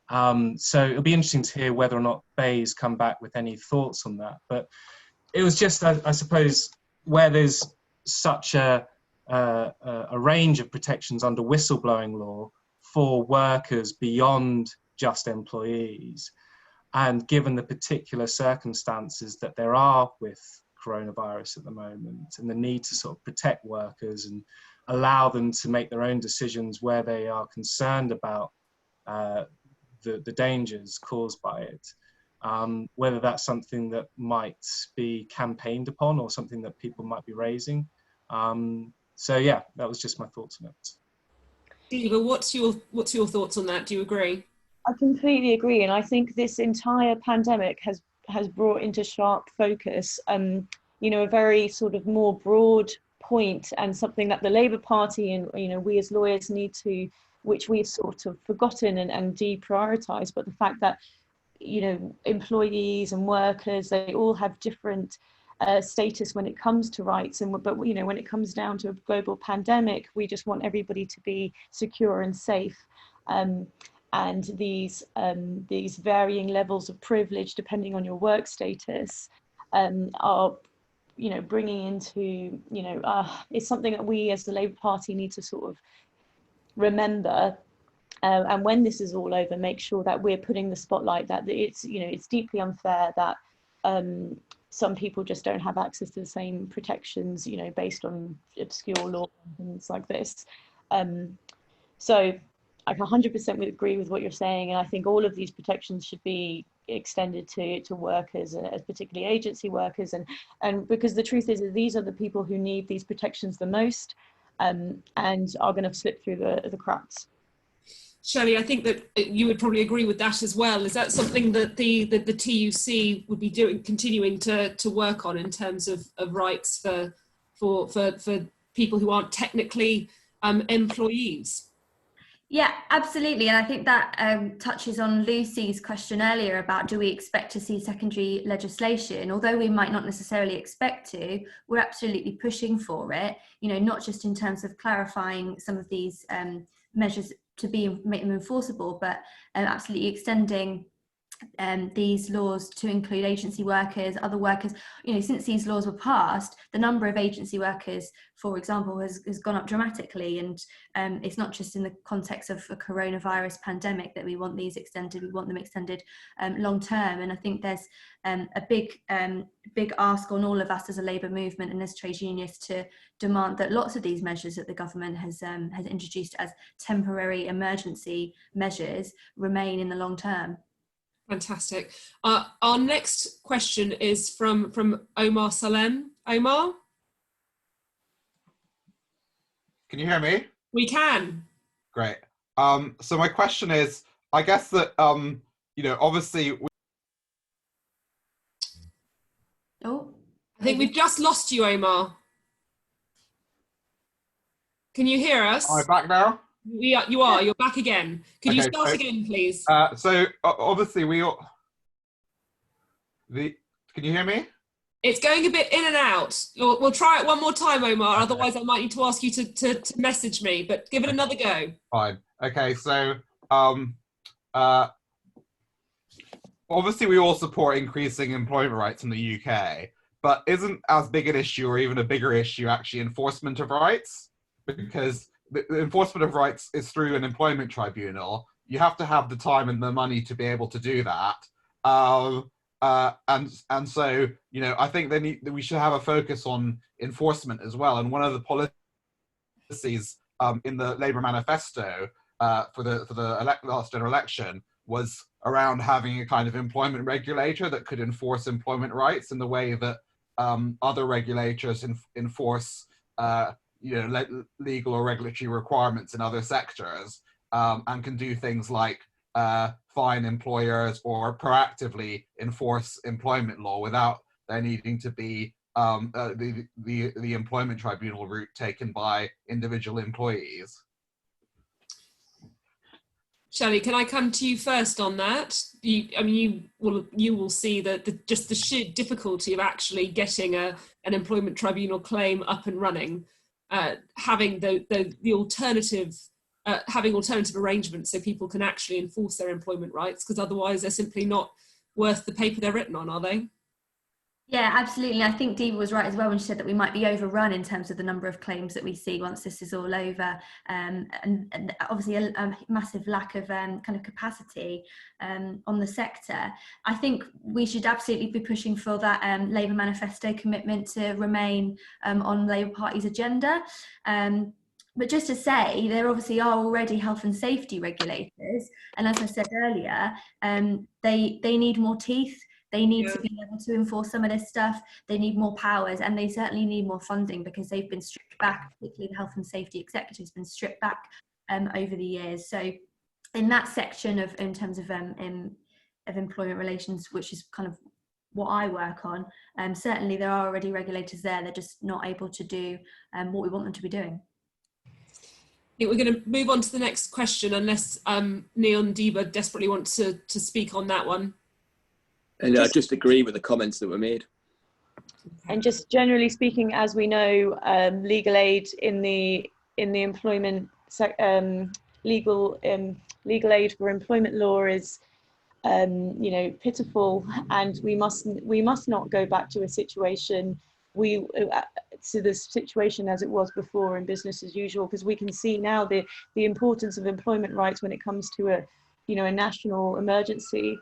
J: So it'll be interesting to hear whether or not Bay's come back with any thoughts on that. But it was just, I suppose, where there's such a range of protections under whistleblowing law for workers beyond just employees, and given the particular circumstances that there are with coronavirus at the moment, and the need to sort of protect workers and allow them to make their own decisions where they are concerned about the dangers caused by it, whether that's something that might be campaigned upon or something that people might be raising. So yeah, that was just my thoughts on it.
A: Deeba, what's your thoughts on that? Do you agree?
D: I completely agree, and I think this entire pandemic has brought into sharp focus, you know, a very sort of more broad point, and something that the Labour Party and, you know, we as lawyers need to, which we've sort of forgotten and deprioritised, but the fact that, you know, employees and workers, they all have different status when it comes to rights, but you know, when it comes down to a global pandemic, we just want everybody to be secure and safe. And these varying levels of privilege, depending on your work status, are, you know, bringing into, you know, it's something that we as the Labour Party need to sort of remember. and when this is all over, make sure that we're putting the spotlight that it's, you know, it's deeply unfair that some people just don't have access to the same protections, you know, based on obscure law and things like this. So I 100% would agree with what you're saying, and I think all of these protections should be extended to workers, particularly agency workers, and because the truth is that these are the people who need these protections the most, and are going to slip through the cracks.
A: Shelly, I think that you would probably agree with that as well. Is that something that the TUC would be continuing to work on in terms of rights for people who aren't technically employees?
B: Yeah, absolutely. And I think that touches on Lucy's question earlier about, do we expect to see secondary legislation? Although we might not necessarily expect to, we're absolutely pushing for it, you know, not just in terms of clarifying some of these measures to make them enforceable, but absolutely extending these laws to include agency workers, other workers. You know, since these laws were passed, the number of agency workers, for example, has gone up dramatically, and it's not just in the context of a coronavirus pandemic that we want these extended. We want them extended long term, and I think there's a big ask on all of us as a labour movement and as trade unionists to demand that lots of these measures that the government has introduced as temporary emergency measures remain in the long term.
A: Fantastic. Our next question is from Omar Salem. Omar?
K: Can you hear me?
A: We can.
K: Great. So my question is, I guess that, you know, obviously...
B: Oh,
A: I think we've just lost you, Omar. Can you hear us?
K: Am I back now?
A: You are. You're back again. Could you start again, please?
K: So obviously can you hear me?
A: It's going a bit in and out. We'll try it one more time, Omar. Okay. Otherwise, I might need to ask you to message me. But give it another go.
K: Fine. Okay. So obviously, we all support increasing employment rights in the UK, but isn't as big an issue, or even a bigger issue, actually enforcement of rights? Because the enforcement of rights is through an employment tribunal. You have to have the time and the money to be able to do that. And so, you know, I think we should have a focus on enforcement as well. And one of the policies in the Labour manifesto for the last general election was around having a kind of employment regulator that could enforce employment rights in the way that other regulators enforce you know, legal or regulatory requirements in other sectors, and can do things like fine employers or proactively enforce employment law without there needing to be the employment tribunal route taken by individual employees.
A: Shelly, can I come to you first on that? You will see that just the sheer difficulty of actually getting an employment tribunal claim up and running. Having the alternative, having alternative arrangements so people can actually enforce their employment rights, because otherwise they're simply not worth the paper they're written on, are they?
B: Yeah, absolutely. I think Deeba was right as well when she said that we might be overrun in terms of the number of claims that we see once this is all over, and obviously a massive lack of kind of capacity on the sector. I think we should absolutely be pushing for that Labour manifesto commitment to remain on Labour Party's agenda. But just to say, there obviously are already health and safety regulators, and as I said earlier, they need more teeth. They need to be able to enforce some of this stuff. They need more powers, and they certainly need more funding because they've been stripped back, particularly the health and safety executive has been stripped back over the years. So in that section in terms of employment relations, which is kind of what I work on, certainly there are already regulators there. They're just not able to do what we want them to be doing.
A: I think we're going to move on to the next question, unless Neil and Deeba desperately want to speak on that one.
C: And I just agree with the comments that were made.
D: And just generally speaking, as we know, legal aid in the employment legal aid for employment law is you know, pitiful, and we must not go back to a situation to the situation as it was before in business as usual, because we can see now the importance of employment rights when it comes to a national emergency.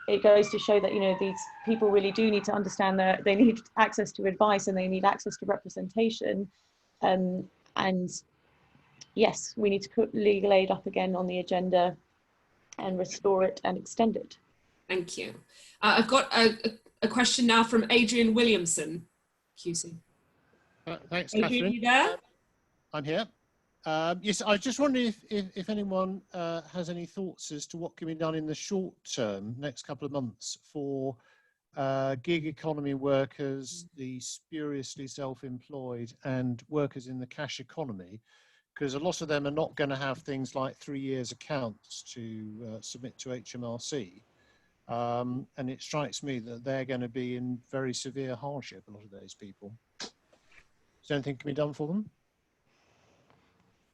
D: It goes to show that these people really do need to understand that they need access to advice and they need access to representation, and yes, we need to put legal aid up again on the agenda and restore it and extend it.
A: Thank you. I've got a question now from Adrian Williamson, QC.
L: Thanks,
A: Adrian,
L: Catherine.
A: you there?
L: I'm here. Yes, I was just wondering if anyone has any thoughts as to what can be done in the short term, next couple of months, for gig economy workers, the spuriously self-employed, and workers in the cash economy, because a lot of them are not going to have things like 3 years accounts to submit to HMRC. And it strikes me that they're going to be in very severe hardship, a lot of those people. Is there anything can be done for them?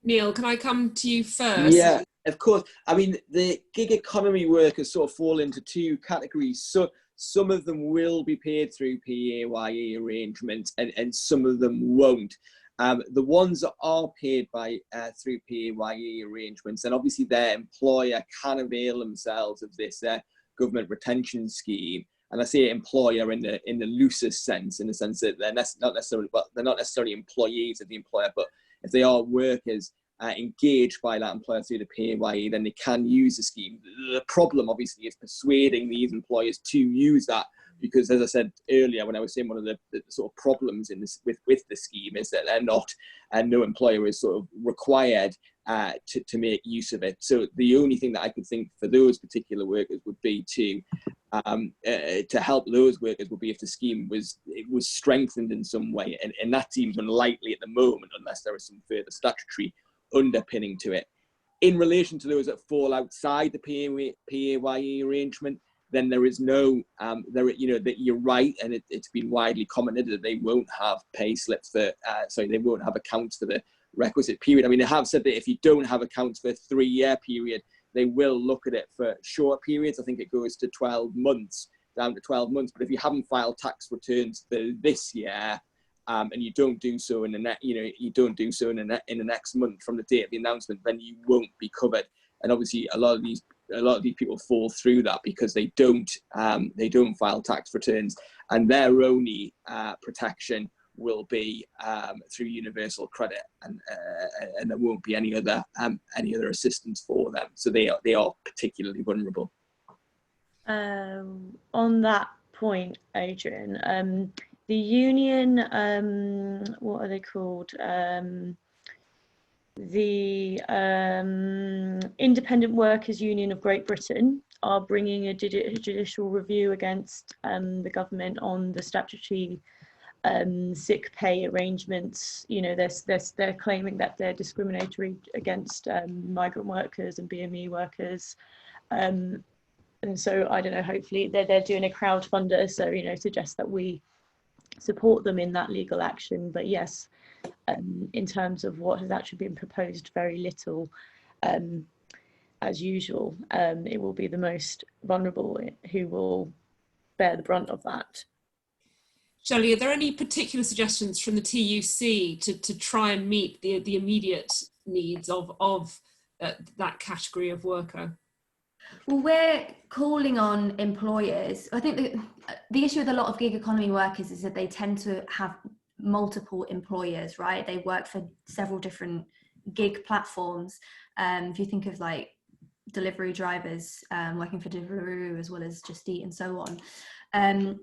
A: Neil, can I come to you first?
C: Yeah, of course. I mean, the gig economy workers sort of fall into two categories. So some of them will be paid through PAYE arrangements, and some of them won't. The ones that are paid by through PAYE arrangements, and obviously their employer can avail themselves of this government retention scheme. And I say employer in the loosest sense, in the sense that they're not necessarily employees of the employer, but if they are workers engaged by that employer through the PAYE, then they can use the scheme. The problem, obviously, is persuading these employers to use that, because, as I said earlier, when I was saying one of the sort of problems in this with the scheme is that they're not, and no employer is sort of required to make use of it. So the only thing that I could think for those particular workers would be to help those workers would be if the scheme was strengthened in some way, and that seems unlikely at the moment unless there is some further statutory underpinning to it. In relation to those that fall outside the PAYE arrangement, then there is no, that you're right, and it's been widely commented that they won't have pay slips for, they won't have accounts for the requisite period. I mean, they have said that if you don't have accounts for a 3-year period, they will look at it for short periods. I think it goes to 12 months, down to 12 months. But if you haven't filed tax returns for this year, and you don't do so in the next month from the date of the announcement, then you won't be covered. And obviously, a lot of these people fall through that because they don't file tax returns, and their only protection will be through universal credit, and there won't be any other assistance for them. So they are particularly vulnerable.
D: On that point, Adrian, the union, what are they called? The Independent Workers Union of Great Britain are bringing a judicial review against the government on the statutory sick pay arrangements. They're claiming that they're discriminatory against migrant workers and BME workers, and so I don't know, hopefully they're doing a crowdfunder, so suggest that we support them in that legal action. But yes, in terms of what has actually been proposed, very little. As usual, it will be the most vulnerable who will bear the brunt of that.
A: Shelly, are there any particular suggestions from the TUC to try and meet the immediate needs of that category of worker?
B: Well, we're calling on employers. I think the issue with a lot of gig economy workers is that they tend to have multiple employers, right? They work for several different gig platforms. If you think of like delivery drivers working for Deliveroo as well as Just Eat and so on.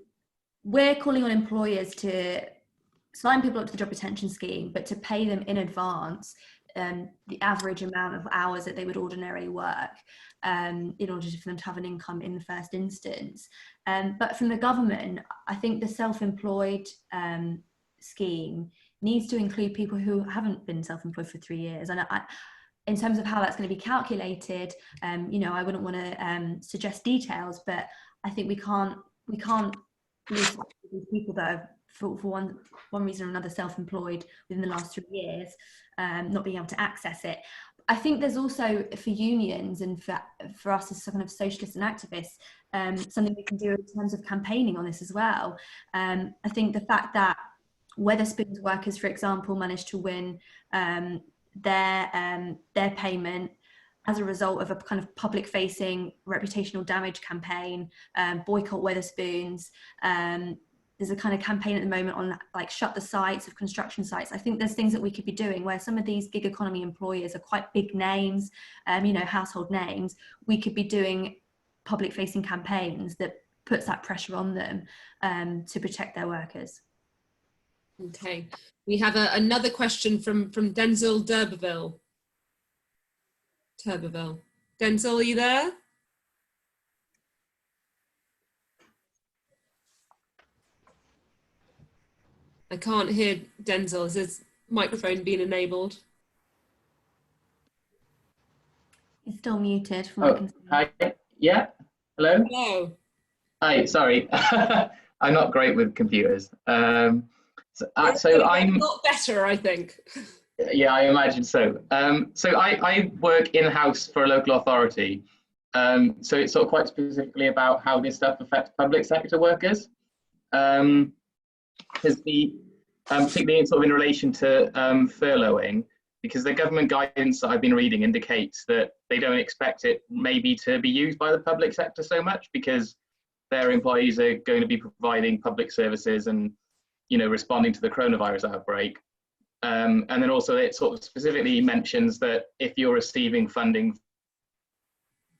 B: We're calling on employers to sign people up to the job retention scheme, but to pay them in advance the average amount of hours that they would ordinarily work in order for them to have an income in the first instance. But from the government, I think the self-employed scheme needs to include people who haven't been self-employed for 3 years. And in terms of how that's going to be calculated, I wouldn't want to suggest details, but I think we can't lose these people that are for one reason or another self-employed within the last 3 years, not being able to access it. I think there's also, for unions and for us as kind of socialists and activists, something we can do in terms of campaigning on this as well. I think the fact that Wetherspoons workers, for example, managed to win their payment as a result of a kind of public-facing reputational damage campaign, boycott Wetherspoons. There's a kind of campaign at the moment on like shut the sites of construction sites. I think there's things that we could be doing where some of these gig economy employers are quite big names, you know, household names. We could be doing public-facing campaigns that puts that pressure on them to protect their workers.
A: Okay, we have another question from Denzil Turbervill. Denzil, are you there? I can't hear Denzil. Is his microphone being enabled?
B: He's still muted from what I can see.
M: Hi. Yeah. Hello.
A: Hello.
M: Hi. Sorry, I'm not great with computers. So I'm
A: not better, I think.
M: Yeah, I imagine so. So I work in-house for a local authority. So it's sort of quite specifically about how this stuff affects public sector workers. Because particularly sort of in relation to furloughing, because the government guidance that I've been reading indicates that they don't expect it maybe to be used by the public sector so much, because their employees are going to be providing public services and, you know, responding to the coronavirus outbreak. And then also it sort of specifically mentions that if you're receiving funding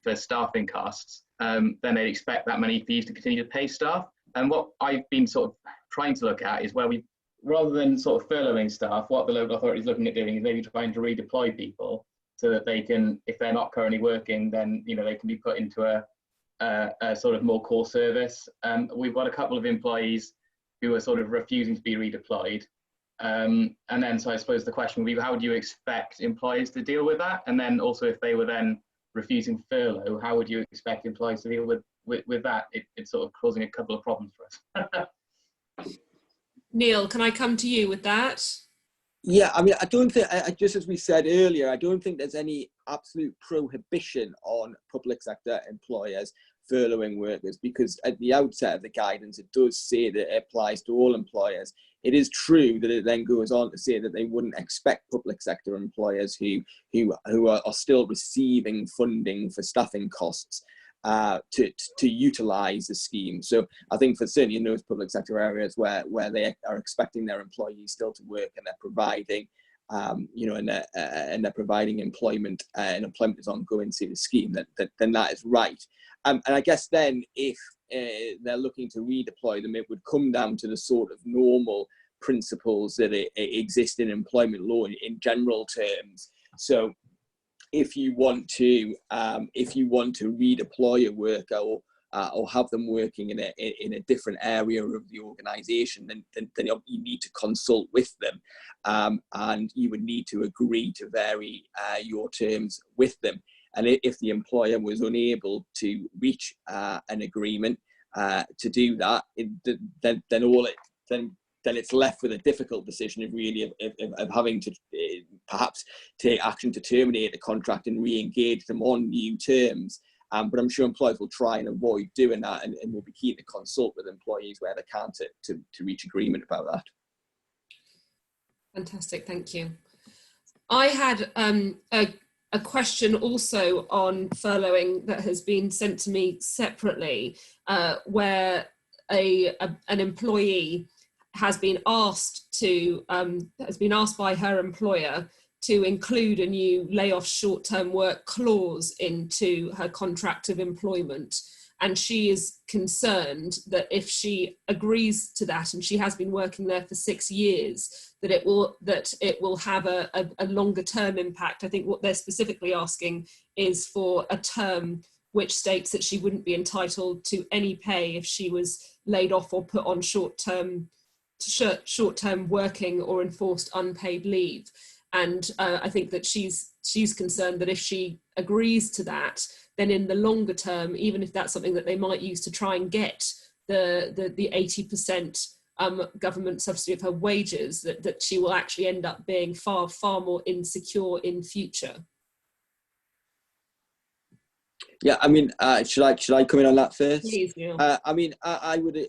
M: for staffing costs, then they expect that money for you to continue to pay staff. And what I've been sort of trying to look at is where we, rather than sort of furloughing staff, what the local authority is looking at doing is maybe trying to redeploy people so that they can, if they're not currently working, then, you know, they can be put into a sort of more core service. We've got a couple of employees who are sort of refusing to be redeployed. And then, so I suppose the question would be, how do you expect employers to deal with that? And then also, if they were then refusing furlough, how would you expect employers to deal with that? It's sort of causing a couple of problems for us.
A: Neil, can I come to you with that?
C: Yeah, I mean, I don't think, just as we said earlier, I don't think there's any absolute prohibition on public sector employers furloughing workers, because at the outset of the guidance, it does say that it applies to all employers. It is true that it then goes on to say that they wouldn't expect public sector employers who are still receiving funding for staffing costs to utilise the scheme. So I think for certainly in those public sector areas where they are expecting their employees still to work and they're providing, you know, and they're providing employment and employment is ongoing to the scheme, then that is right. And I guess then if they're looking to redeploy them, it would come down to the sort of normal principles that exist in employment law in general terms. So if you want to redeploy a worker or have them working in a different area of the organisation, then you need to consult with them, and you would need to agree to vary your terms with them. And if the employer was unable to reach an agreement to do that, then it's left with a difficult decision of having to perhaps take action to terminate the contract and re-engage them on new terms. But I'm sure employers will try and avoid doing that, and will be keen to consult with employees where they can to reach agreement about that.
A: Fantastic, thank you. I had a question also on furloughing that has been sent to me separately, where an employee has been asked by her employer to include a new layoff short-term work clause into her contract of employment. And she is concerned that if she agrees to that, and she has been working there for 6 years, that it will have a longer term impact. I think what they're specifically asking is for a term which states that she wouldn't be entitled to any pay if she was laid off or put on short-term working or enforced unpaid leave. And I think that she's concerned that if she agrees to that, then in the longer term, even if that's something that they might use to try and get the 80% government subsidy of her wages, that she will actually end up being far more insecure in future.
C: Yeah, I mean, should I come in on that first?
A: Please, Neil.
C: I mean, I would.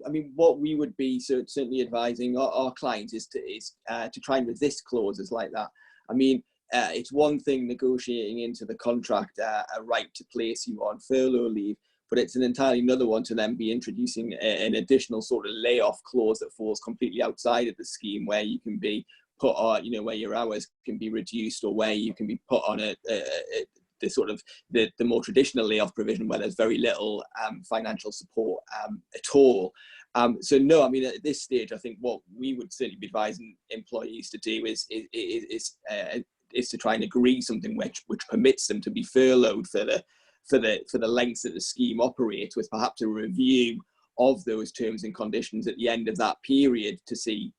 C: I mean, what we would be certainly advising our clients is to try and resist clauses like that. I mean, it's one thing negotiating into the contract a right to place you on furlough leave, but it's an entirely another one to then be introducing an additional sort of layoff clause that falls completely outside of the scheme, where you can be put on, you know, where your hours can be reduced, or where you can be put on the sort of the more traditional layoff provision where there's very little financial support at all. So no, I mean, at this stage, I think what we would certainly be advising employees to do is to try and agree something which permits them to be furloughed for the lengths that the scheme operates, with perhaps a review of those terms and conditions at the end of that period to see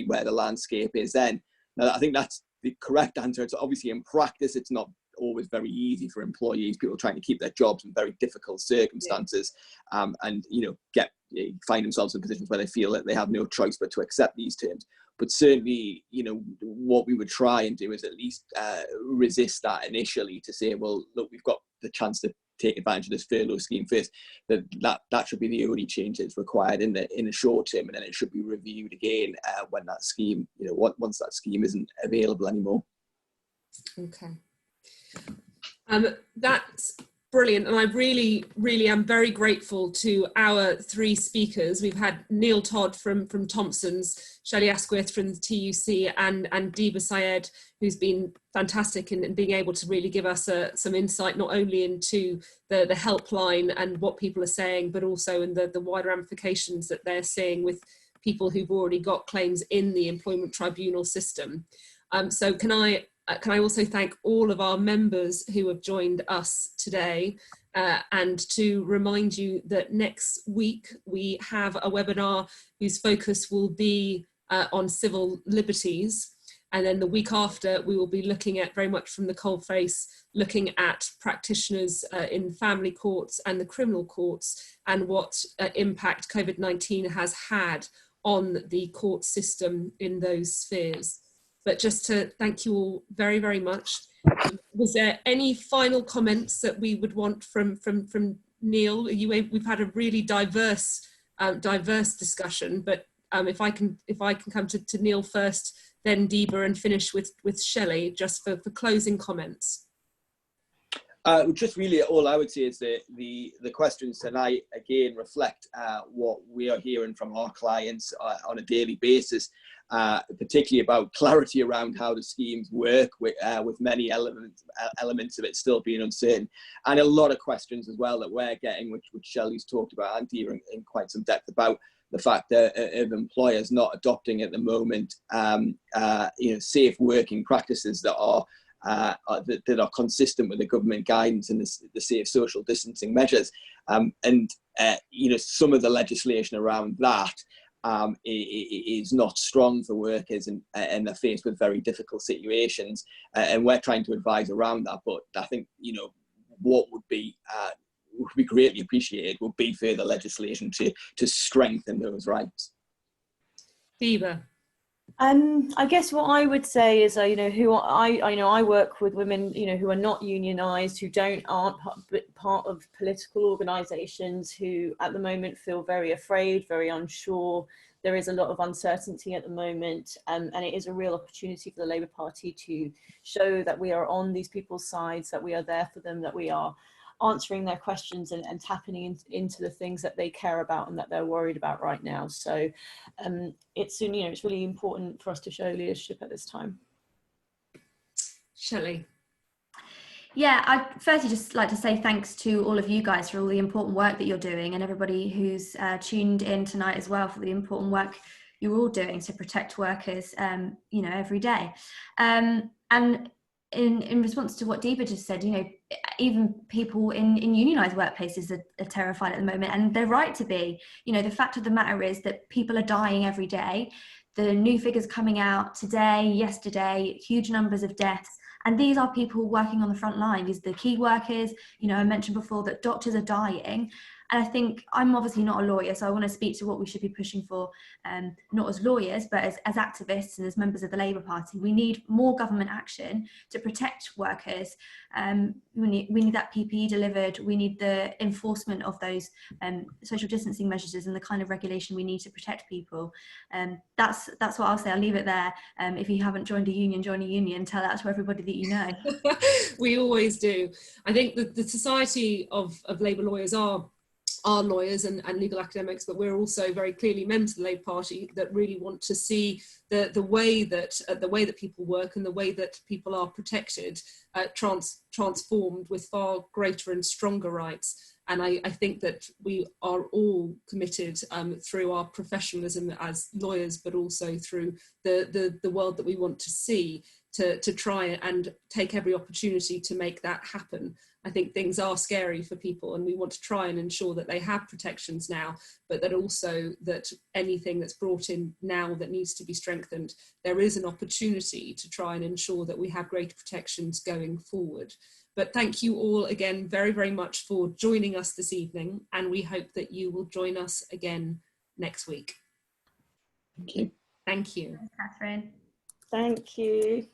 C: where the landscape is then. Now, I think that's the correct answer. It's obviously, in practice, it's not always very easy for employees, people trying to keep their jobs in very difficult circumstances, and find themselves in positions where they feel that they have no choice but to accept these terms. But certainly, you know, what we would try and do is at least resist that initially, to say, well, look, we've got the chance to take advantage of this furlough scheme first. That should be the only change that's required in the short term, and then it should be reviewed again when that scheme, you know, once that scheme isn't available anymore.
A: Okay. That's brilliant, and I really am very grateful to our three speakers. We've had Neil Todd from Thompsons, Shelly Asquith from the TUC, and Deeba Syed, who's been fantastic in being able to really give us some insight, not only into the helpline and what people are saying, but also in the wider ramifications that they're seeing with people who've already got claims in the employment tribunal system. So can I also thank all of our members who have joined us today, and to remind you that next week we have a webinar whose focus will be on civil liberties. And then the week after, we will be looking at, very much from the coalface, looking at practitioners in family courts and the criminal courts, and what impact COVID-19 has had on the court system in those spheres. But just to thank you all very, very much. Was there any final comments that we would want from Neil? We've had a really diverse discussion, but if I can come to Neil first, then Deeba, and finish with Shelly, just for closing comments.
C: Just really, all I would say is that the questions tonight again reflect what we are hearing from our clients on a daily basis, particularly about clarity around how the schemes work, with many elements of it still being uncertain, and a lot of questions as well that we're getting, which Shelly's talked about, and Deeba in quite some depth, about the fact that of employers not adopting at the moment, safe working practices that are consistent with the government guidance and the safe social distancing measures, some of the legislation around that is not strong for workers, and they're faced with very difficult situations, and we're trying to advise around that. But I think, you know, what would be greatly appreciated would be further legislation to strengthen those rights.
A: Deeba.
D: I guess what I would say is, I work with women, who are not unionised, who aren't part of political organisations, who at the moment feel very afraid, very unsure. There is a lot of uncertainty at the moment, and it is a real opportunity for the Labour Party to show that we are on these people's sides, that we are there for them, that we are answering their questions and tapping into the things that they care about and that they're worried about right now. So it's really important for us to show leadership at this time.
A: Shelly.
B: Yeah, I'd firstly just like to say thanks to all of you guys for all the important work that you're doing, and everybody who's tuned in tonight as well for the important work you're all doing to protect workers, every day. And in response to what Deeba just said, even people in unionised workplaces are terrified at the moment, and they're right to be. The fact of the matter is that people are dying every day. The new figures coming out today, yesterday, huge numbers of deaths. And these are people working on the front line. These are the key workers. I mentioned before that doctors are dying. And I think I'm obviously not a lawyer, so I want to speak to what we should be pushing for, not as lawyers, but as activists and as members of the Labour Party. We need more government action to protect workers. We need that PPE delivered. We need the enforcement of those social distancing measures and the kind of regulation we need to protect people. That's what I'll say. I'll leave it there. If you haven't joined a union, join a union. Tell that to everybody that you know.
A: We always do. I think that the Society of Labour Lawyers are lawyers and legal academics, but we're also very clearly members of the Labour Party that really want to see the way that people work and the way that people are protected transformed with far greater and stronger rights. And I think that we are all committed through our professionalism as lawyers, but also through the world that we want to see, to try and take every opportunity to make that happen. I think things are scary for people, and we want to try and ensure that they have protections now, but that also that anything that's brought in now that needs to be strengthened, there is an opportunity to try and ensure that we have greater protections going forward. But thank you all again very, very much for joining us this evening, and we hope that you will join us again next week.
C: Thank you.
A: Thank you.
B: Thanks, Catherine.
D: Thank you.